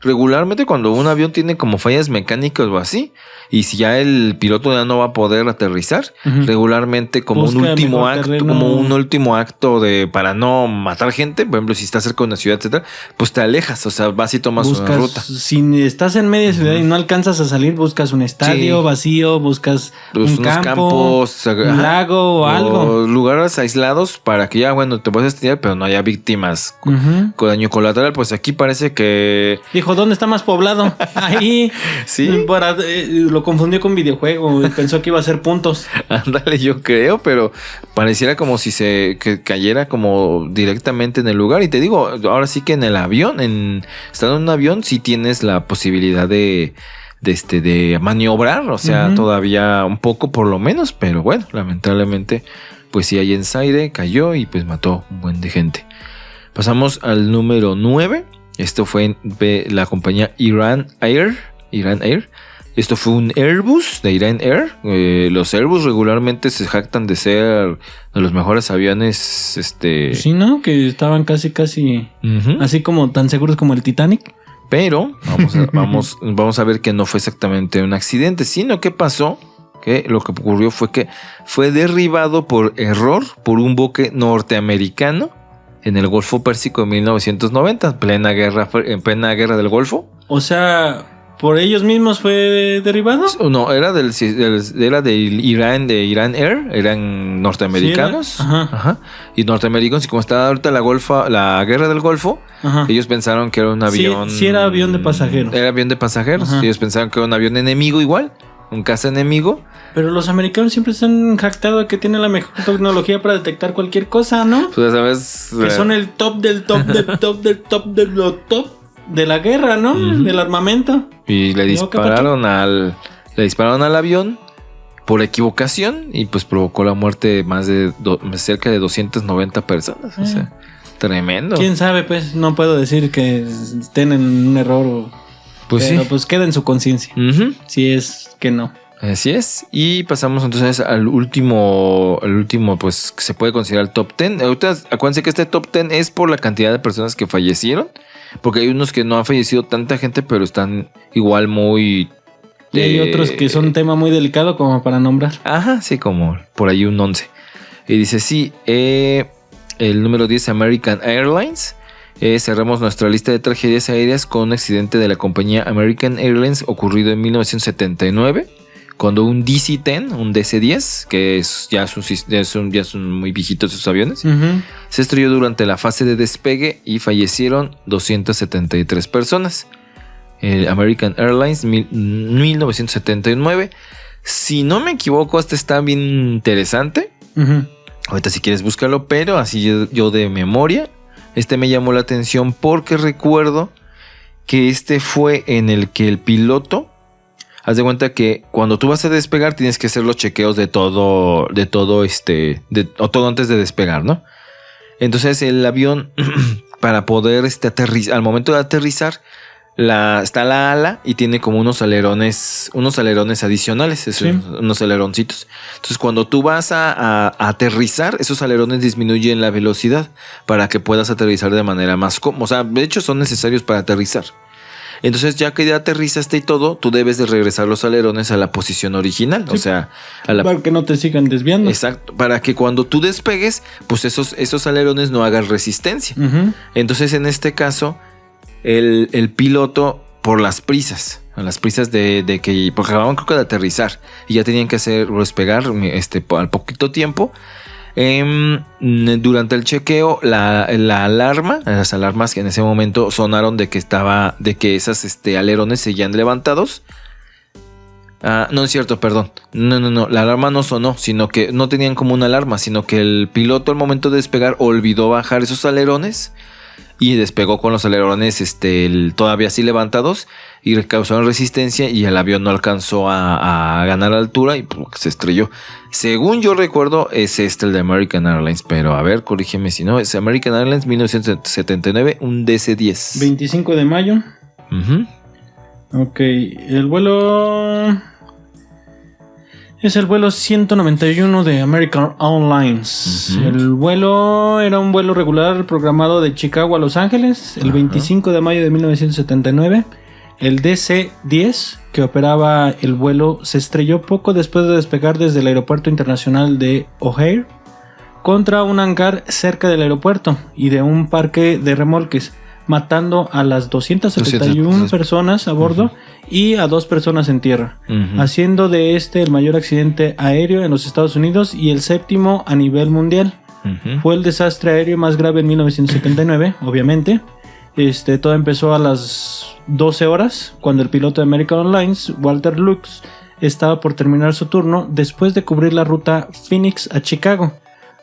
regularmente cuando un avión tiene como fallas mecánicas o así, y si ya el piloto ya no va a poder aterrizar, regularmente como un último acto para no matar gente, por ejemplo, si estás cerca de una ciudad, etcétera, pues te alejas, o sea, vas y tomas una ruta. Si estás en media ciudad y no alcanzas a salir, buscas un estadio vacío, buscas un campo, un lago o algo. Lugares aislados para que ya, bueno, te puedas estudiar, pero no haya víctimas con daño colateral. Pues aquí parece que... Dijo, ¿dónde está más poblado? Ahí. Sí. Lo confundió con videojuego. Pensó que iba a ser puntos. Ándale, yo creo, pero pareciera como si que cayera como directamente en el lugar. Y te digo, ahora sí que en el avión, estando en un avión, sí tienes la posibilidad de maniobrar. O sea, todavía un poco por lo menos. Pero bueno, lamentablemente, pues sí, ahí en Zaire cayó y pues mató un buen de gente. Pasamos al número 9. Esto fue la compañía Iran Air. Esto fue un Airbus de Iran Air. Los Airbus regularmente se jactan de ser de los mejores aviones. Sí, ¿no? Que estaban casi así como tan seguros como el Titanic. Pero vamos a ver que no fue exactamente un accidente, sino que pasó que lo que ocurrió fue que fue derribado por error por un buque norteamericano en el Golfo Pérsico en 1990, en plena guerra del Golfo. O sea, ¿por ellos mismos fue derribado? No, era de Iran Air, eran norteamericanos. Sí, Ajá. Y norteamericanos, y como está ahorita la guerra del Golfo, ellos pensaron que era un avión. Sí, era avión de pasajeros. Era avión de pasajeros. Ellos pensaron que era un avión enemigo igual, un caza enemigo. Pero los americanos siempre se han jactado de que tienen la mejor tecnología para detectar cualquier cosa, ¿no? Pues sabes. Que son el top del top del top del top del top de la guerra, ¿no? Del armamento. Y le dispararon al avión por equivocación y pues provocó la muerte de cerca de 290 personas. O sea, tremendo. ¿Quién sabe? Pues no puedo decir que estén en un error. Pero pues queda en su conciencia. Si es que no. Así es. Y pasamos entonces al último, pues que se puede considerar el top 10. Ahorita, acuérdense que este top 10 es por la cantidad de personas que fallecieron. Porque hay unos que no han fallecido tanta gente, pero están igual muy... Y hay otros que son un tema muy delicado como para nombrar. Ajá, sí, como por ahí un 11. Y dice, sí, el número 10, American Airlines. Cerramos nuestra lista de tragedias aéreas con un accidente de la compañía American Airlines ocurrido en 1979, cuando un DC-10, un DC-10, que ya son muy viejitos esos aviones, se estrelló durante la fase de despegue y fallecieron 273 personas. El American Airlines 1979. Si no me equivoco, este está bien interesante. Ahorita si quieres búscalo, pero así yo de memoria, me llamó la atención porque recuerdo que este fue en el que el piloto, haz de cuenta que cuando tú vas a despegar tienes que hacer los chequeos de todo o todo antes de despegar, ¿no? Entonces el avión para poder aterrizar, al momento de aterrizar, está la ala y tiene como unos alerones adicionales, unos aleroncitos. Entonces cuando tú vas a aterrizar, esos alerones disminuyen la velocidad para que puedas aterrizar de manera más cómoda. O sea, de hecho son necesarios para aterrizar. Entonces ya que ya aterrizaste y todo, tú debes de regresar los alerones a la posición original. Sí, o sea, para que no te sigan desviando. Exacto, para que cuando tú despegues, pues esos alerones no hagan resistencia. Entonces en este caso, el piloto, por las prisas de que, porque acababan creo que de aterrizar y ya tenían que despegar al poquito tiempo, durante el chequeo la alarma, las alarmas que en ese momento sonaron de que esas alerones seguían levantados. No es cierto, perdón. No, la alarma no sonó, sino que no tenían como una alarma, sino que el piloto al momento de despegar olvidó bajar esos alerones y despegó con los alerones todavía así levantados y causaron resistencia y el avión no alcanzó a ganar altura y se estrelló. Según yo recuerdo es el de American Airlines, pero a ver, corrígeme si no, es American Airlines 1979, un DC-10. 25 de mayo. Ok, el vuelo es el vuelo 191 de American Airlines. El vuelo era un vuelo regular programado de Chicago a Los Ángeles el 25 de mayo de 1979. El DC-10, que operaba el vuelo, se estrelló poco después de despegar desde el aeropuerto internacional de O'Hare contra un hangar cerca del aeropuerto y de un parque de remolques, matando a las 271 personas a bordo y a 2 personas en tierra, haciendo de el mayor accidente aéreo en los Estados Unidos y el 7º a nivel mundial. Fue el desastre aéreo más grave en 1979, obviamente. Todo empezó a las 12 horas, cuando el piloto de American Airlines, Walter Lux, estaba por terminar su turno después de cubrir la ruta Phoenix a Chicago.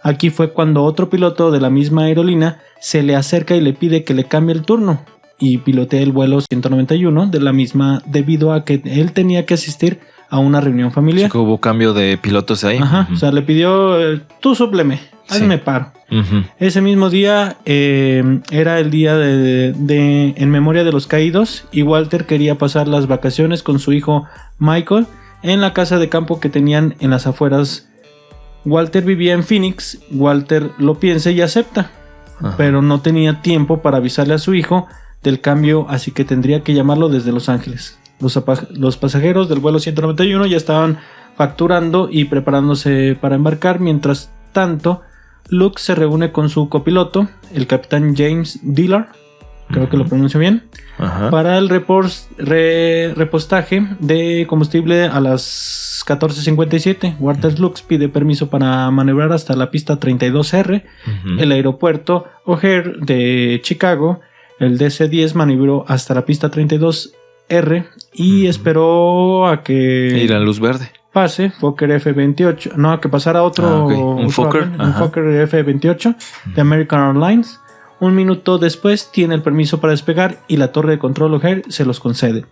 Aquí fue cuando otro piloto de la misma aerolínea se le acerca y le pide que le cambie el turno y pilotee el vuelo 191 de la misma debido a que él tenía que asistir a una reunión familiar. Sí, hubo cambio de pilotos ahí. O sea, le pidió, tú súpleme, hazme paro. Ese mismo día era el día en memoria de los caídos y Walter quería pasar las vacaciones con su hijo Michael en la casa de campo que tenían en las afueras. Walter vivía en Phoenix. Walter lo piensa y acepta, pero no tenía tiempo para avisarle a su hijo del cambio, así que tendría que llamarlo desde Los Ángeles. Los pasajeros del vuelo 191 ya estaban facturando y preparándose para embarcar. Mientras tanto, Luke se reúne con su copiloto, el capitán James Dillard, creo que lo pronuncio bien, para el repostaje de combustible a las 14:57. Walter Lux pide permiso para maniobrar hasta la pista 32R, el aeropuerto O'Hare de Chicago. El DC-10 maniobró hasta la pista 32R y esperó a que ir a luz verde pase Fokker F-28, no, que pasara un Fokker F-28 de American Airlines. Un minuto después tiene el permiso para despegar y la torre de control O'Hare se los concede.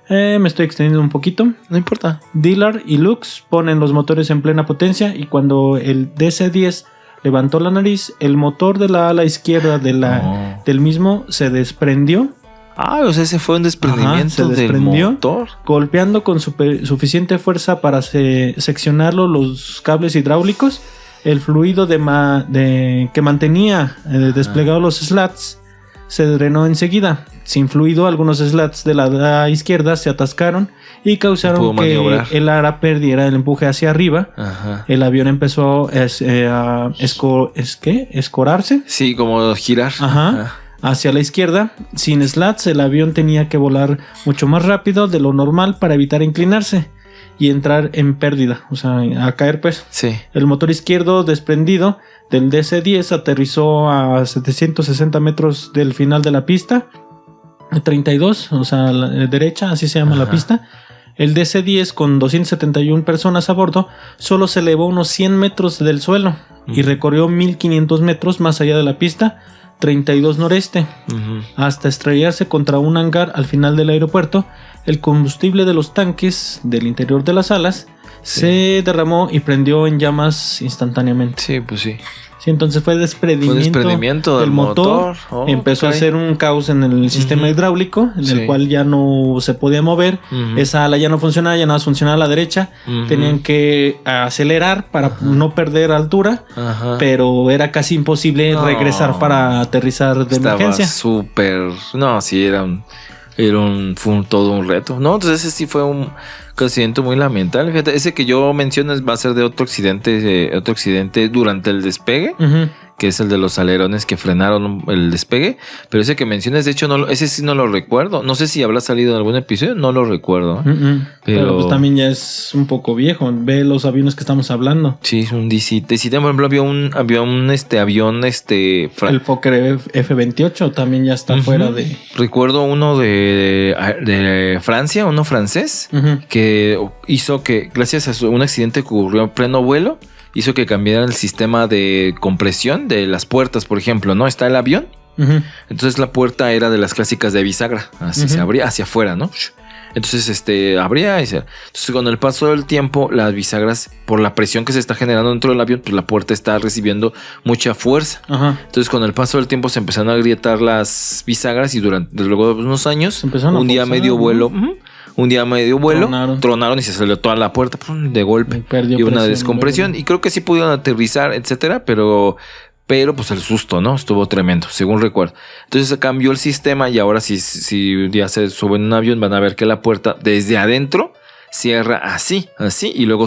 Me estoy extendiendo un poquito. No importa. Dillard y Lux ponen los motores en plena potencia y cuando el DC-10 levantó la nariz, el motor de la ala izquierda del mismo se desprendió. O sea, ese fue un desprendimiento del motor, golpeando con suficiente fuerza para seccionarlo los cables hidráulicos. El fluido que mantenía desplegados los slats se drenó enseguida. Sin fluido, algunos slats de la ala izquierda se atascaron y causaron que el ala perdiera el empuje hacia arriba. El avión empezó a escorarse. Sí, como girar. hacia la izquierda. Sin slats, el avión tenía que volar mucho más rápido de lo normal para evitar inclinarse y entrar en pérdida, o sea, a caer pues. Sí. El motor izquierdo desprendido del DC-10 aterrizó a 760 metros del final de la pista, 32, o sea, la derecha, así se llama la pista. El DC-10 con 271 personas a bordo solo se elevó unos 100 metros del suelo y recorrió 1500 metros más allá de la pista, 32 noreste, hasta estrellarse contra un hangar al final del aeropuerto. El combustible de los tanques del interior de las alas se derramó y prendió en llamas instantáneamente. Sí, pues sí. Sí, entonces fue desprendimiento del motor. Empezó a hacer un caos en el sistema hidráulico, en el cual ya no se podía mover. Esa ala ya no funcionaba, ya nada más funcionaba a la derecha. Tenían que acelerar para no perder altura, pero era casi imposible regresar para aterrizar de emergencia. Estaba súper... No, sí, fue todo un reto. No, entonces ese sí fue un accidente muy lamentable. Fíjate, ese que yo menciono va a ser de otro accidente durante el despegue, que es el de los alerones que frenaron el despegue. Pero ese que mencionas, de hecho, ese sí no lo recuerdo. No sé si habrá salido en algún episodio, no lo recuerdo. Pero pues también ya es un poco viejo. Ve los aviones que estamos hablando. Sí, es un DC. Por ejemplo, había un avión. El Fokker F-28 también ya está fuera de... Recuerdo uno de Francia, uno francés, que hizo que, gracias a un accidente que ocurrió en pleno vuelo, hizo que cambiara el sistema de compresión de las puertas, por ejemplo, ¿no? Está el avión. Entonces la puerta era de las clásicas de bisagra. Así se abría hacia afuera, ¿no? Entonces abría y se... Entonces con el paso del tiempo, las bisagras, por la presión que se está generando dentro del avión, pues la puerta está recibiendo mucha fuerza. Entonces con el paso del tiempo se empezaron a agrietar las bisagras y luego de unos años, un día medio vuelo... tronaron y se salió toda la puerta de golpe. Y una descompresión. Y creo que sí pudieron aterrizar, etcétera, pero pues el susto, ¿no? Estuvo tremendo, según recuerdo. Entonces se cambió el sistema y ahora si un día se suben en un avión van a ver que la puerta desde adentro cierra así, y luego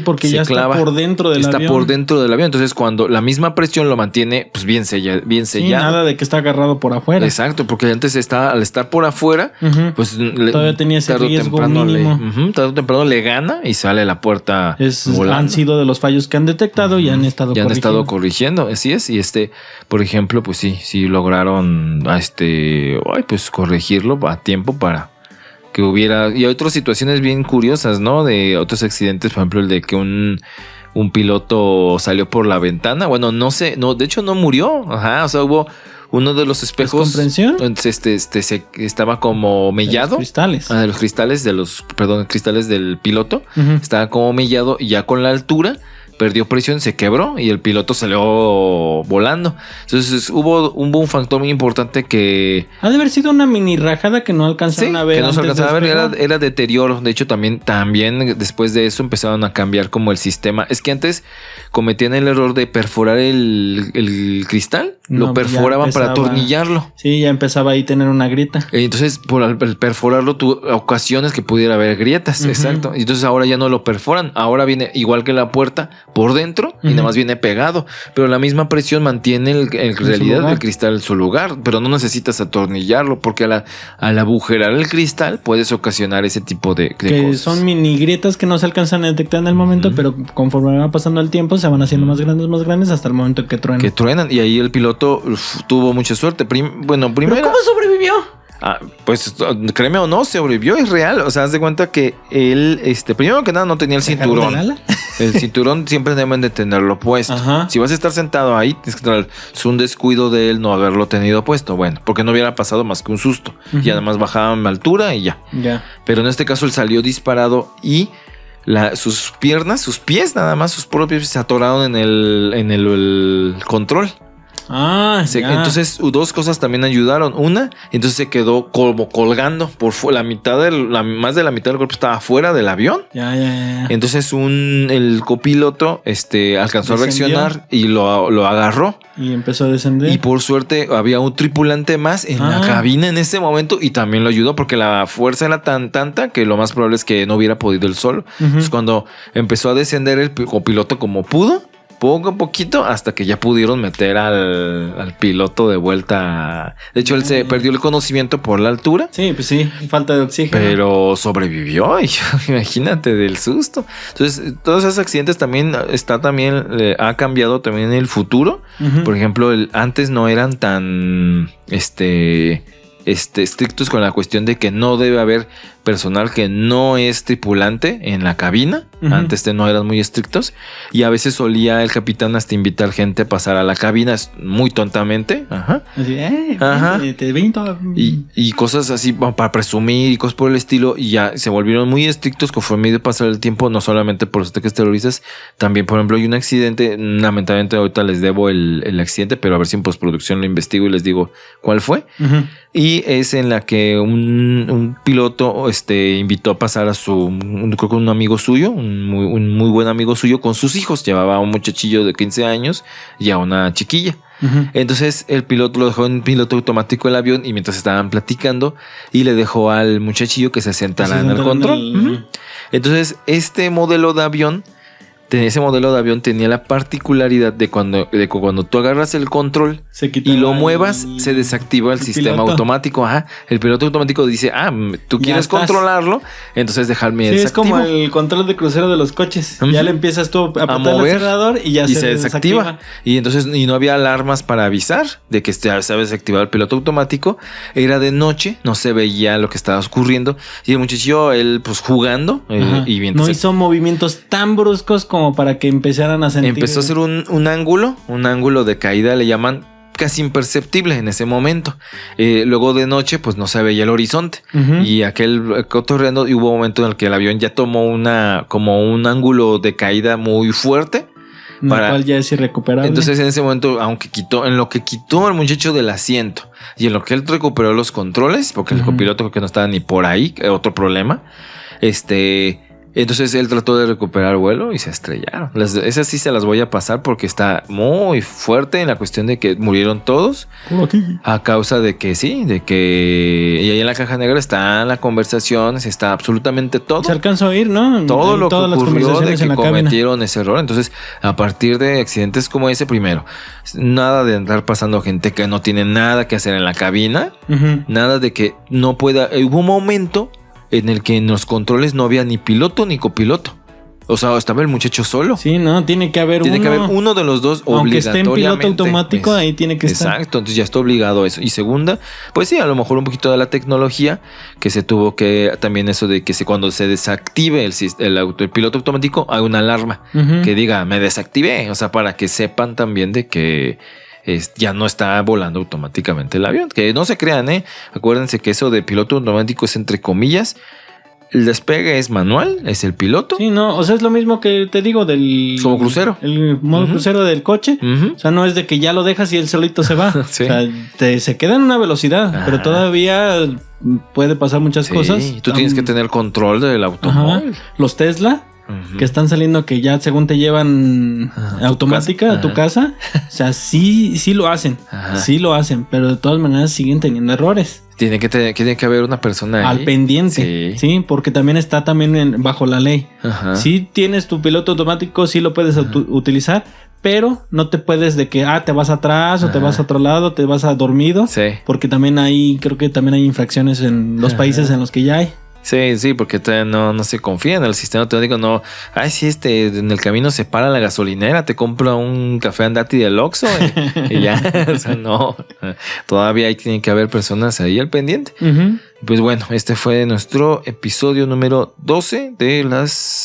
porque ya clava, está por dentro del avión. Está por dentro del avión. Entonces, cuando la misma presión lo mantiene, pues bien sellado. Sí, nada de que está agarrado por afuera. Exacto, porque antes al estar por afuera, pues todavía tenía ese riesgo mínimo. Tarde o temprano le gana y sale la puerta volando. Han sido de los fallos que han detectado y han estado corrigiendo. Así es. Y por ejemplo, pues sí lograron pues corregirlo a tiempo para que hubiera... Y hay otras situaciones bien curiosas, ¿no? De otros accidentes, por ejemplo, el de que un piloto salió por la ventana. Bueno, no sé, de hecho no murió. O sea, hubo uno de los espejos... ¿Descomprensión? Estaba como mellado. De los cristales. Cristales del piloto. Estaba como mellado y ya con la altura perdió presión, se quebró y el piloto salió volando. Entonces hubo un factor muy importante que... Ha de haber sido una mini rajada que no alcanzaron a ver. Que no se alcanzaba a ver, era deterioro. De hecho, también después de eso empezaron a cambiar como el sistema. Es que antes cometían el error de perforar el cristal. Lo perforaban para atornillarlo. Sí, ya empezaba ahí a tener una grieta. Entonces, por el perforarlo, tuvo ocasiones que pudiera haber grietas. Exacto. Y entonces ahora ya no lo perforan. Ahora viene igual que la puerta por dentro y nada más viene pegado. Pero la misma presión mantiene en realidad el cristal en su lugar. Pero no necesitas atornillarlo porque al agujerar el cristal puedes ocasionar ese tipo de cosas. Son mini grietas que no se alcanzan a detectar en el momento, pero conforme va pasando el tiempo se van haciendo más grandes hasta el momento que truenan. Que truenan y ahí el piloto tuvo mucha suerte. Primero... ¿Pero cómo sobrevivió? Pues créeme o no, sobrevivió, es real. O sea, haz de cuenta que él, primero que nada, no tenía el cinturón. El cinturón siempre deben de tenerlo puesto. Si vas a estar sentado ahí, es un descuido de él no haberlo tenido puesto. Bueno, porque no hubiera pasado más que un susto. Y además bajaba en altura y ya. Pero en este caso él salió disparado y sus pies nada más, sus propios pies se atoraron en el control. Entonces dos cosas también ayudaron. Una, entonces se quedó como colgando por más de la mitad del cuerpo estaba fuera del avión. Entonces el copiloto alcanzó a reaccionar y lo agarró y empezó a descender. Y por suerte había un tripulante más en la cabina en ese momento y también lo ayudó porque la fuerza era tanta que lo más probable es que no hubiera podido él solo. Entonces cuando empezó a descender el copiloto como pudo, poco a poquito hasta que ya pudieron meter al piloto de vuelta. De hecho, él se perdió el conocimiento por la altura. Sí, pues sí, falta de oxígeno. Pero sobrevivió, imagínate del susto. Entonces, todos esos accidentes también ha cambiado también en el futuro. Uh-huh. Por ejemplo, antes no eran tan estrictos con la cuestión de que no debe haber personal que no es tripulante en la cabina. Uh-huh. Antes no eran muy estrictos y a veces solía el capitán hasta invitar gente a pasar a la cabina muy tontamente. Ajá. Así, ajá. Te vinto. Y cosas así para presumir y cosas por el estilo, y ya se volvieron muy estrictos conforme iba a pasar el tiempo, no solamente por los ataques terroristas, también por ejemplo hay un accidente, lamentablemente ahorita les debo el accidente, pero a ver si en postproducción lo investigo y les digo cuál fue. Uh-huh. Y es en la que un piloto invitó a pasar a creo que un amigo suyo, un muy buen amigo suyo con sus hijos. Llevaba a un muchachillo de 15 años y a una chiquilla. Uh-huh. Entonces el piloto lo dejó en piloto automático el avión y mientras estaban platicando y le dejó al muchachillo que se sentara en el control. Uh-huh. Entonces ese modelo de avión tenía la particularidad de cuando tú agarras el control y lo muevas, se desactiva el sistema piloto automático. Ajá. El piloto automático dice, tú quieres controlarlo, entonces dejarme desactivo. Es como el control de crucero de los coches. Uh-huh. Ya le empiezas tú a apretar el acelerador y ya se desactiva. Y entonces no había alarmas para avisar de que se había desactivado el piloto automático. Era de noche, no se veía lo que estaba ocurriendo. Y el muchachillo, él pues jugando. Y no hizo movimientos tan bruscos como para que empezaran a sentir. Empezó a hacer un ángulo de caída, le llaman, casi imperceptible en ese momento. Luego de noche pues no se veía el horizonte. Uh-huh. Y aquel cotorreando, y hubo un momento en el que el avión ya tomó como un ángulo de caída muy fuerte, la cual ya es irrecuperable. Entonces en ese momento, en lo que quitó al muchacho del asiento y en lo que él recuperó los controles, porque el copiloto creo que no estaba ni por ahí, otro problema, entonces él trató de recuperar vuelo y se estrellaron. Esas sí se las voy a pasar porque está muy fuerte en la cuestión de que murieron todos a causa de que y ahí en la caja negra está la conversación, está absolutamente todo. Se alcanzó a oír, ¿no? Todo lo que ocurrió de que cometieron ese error. Entonces, a partir de accidentes como ese, primero, nada de andar pasando gente que no tiene nada que hacer en la cabina, uh-huh. Nada de que no pueda. Hubo un momento en el que en los controles no había ni piloto ni copiloto. O sea, estaba el muchacho solo. Sí, no, tiene que haber uno de los dos aunque obligatoriamente. Aunque esté en piloto automático, ahí tiene que estar. Exacto, entonces ya está obligado a eso. Y segunda, pues sí, a lo mejor un poquito de la tecnología, que se tuvo que, también eso de que cuando se desactive el piloto automático, hay una alarma, uh-huh. Que diga, me desactivé. O sea, para que sepan también de que ya no está volando automáticamente el avión. Que no se crean, acuérdense que eso de piloto automático es entre comillas. El despegue es manual, es el piloto. Sí, no, o sea, es lo mismo que te digo del... Como crucero. El modo uh-huh. Crucero del coche. Uh-huh. O sea, no es de que ya lo dejas y él solito se va. Sí. O sea, se queda en una velocidad, pero todavía puede pasar muchas cosas. Tú tienes que tener control del automóvil. Ajá. Los Tesla... Uh-huh. Que están saliendo que ya según te llevan automática a tu casa. O sea, sí lo hacen. Ajá. Sí lo hacen, pero de todas maneras siguen teniendo errores. Tiene que haber una persona al pendiente. Sí, porque también está bajo la ley. Ajá. Si tienes tu piloto automático, sí lo puedes utilizar, pero no te puedes de que te vas atrás o te vas a otro lado, te vas a dormido. Sí. Porque también creo que también hay infracciones en los países en los que ya hay. Sí, porque no se confía en el sistema automático. No, en el camino se para la gasolinera, te compra un café Andati del Oxxo y ya. O sea, no, todavía ahí tiene que haber personas ahí al pendiente. Uh-huh. Pues bueno, este fue nuestro episodio número 12 de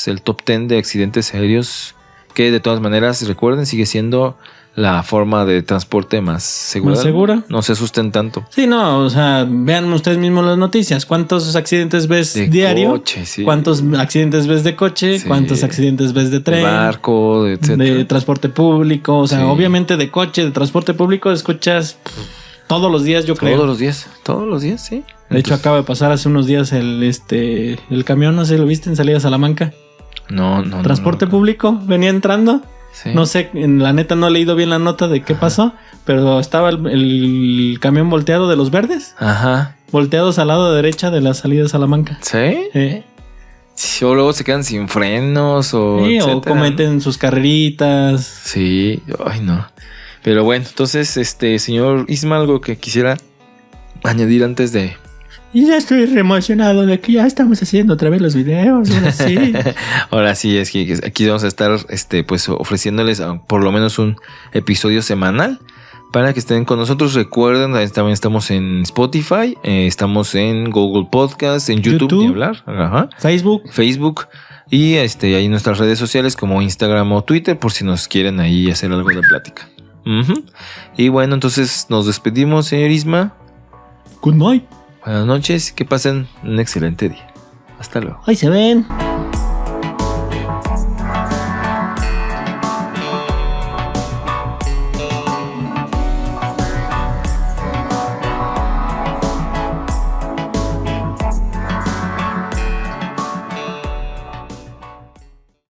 el top 10 de accidentes aéreos, que de todas maneras, recuerden, sigue siendo la forma de transporte más segura. ¿Más segura? No se asusten tanto. Sí, no, o sea, vean ustedes mismos las noticias. ¿Cuántos accidentes ves de diario? Coche, sí. ¿Cuántos accidentes ves de coche? Sí. ¿Cuántos accidentes ves de tren? De barco, etcétera. De transporte público. O sea, obviamente de coche, de transporte público, escuchas todos los días, yo creo. Todos los días, sí. De hecho, acaba de pasar hace unos días el camión, no sé, ¿lo viste en salida a Salamanca? No. Transporte público, venía entrando. Sí. No sé, la neta no he leído bien la nota de qué pasó, pero estaba el camión volteado de los verdes. Ajá. Volteados al lado derecha de la salida de Salamanca. ¿Sí? Sí, o luego se quedan sin frenos o, Sí, o etcétera, cometen sus carreritas. Sí, ay no. Pero bueno, entonces, señor Isma, algo que quisiera añadir antes de... Y ya estoy re emocionado de que ya estamos haciendo otra vez los videos. Ahora sí. Ahora sí, es que aquí vamos a estar pues ofreciéndoles por lo menos un episodio semanal para que estén con nosotros. Recuerden, también estamos en Spotify, estamos en Google Podcast, en YouTube, ni hablar, ajá. Facebook y ahí en nuestras redes sociales como Instagram o Twitter por si nos quieren ahí hacer algo de plática. Y bueno, entonces nos despedimos, señor Isma. Good night. Buenas noches, que pasen un excelente día. Hasta luego. Ahí se ven.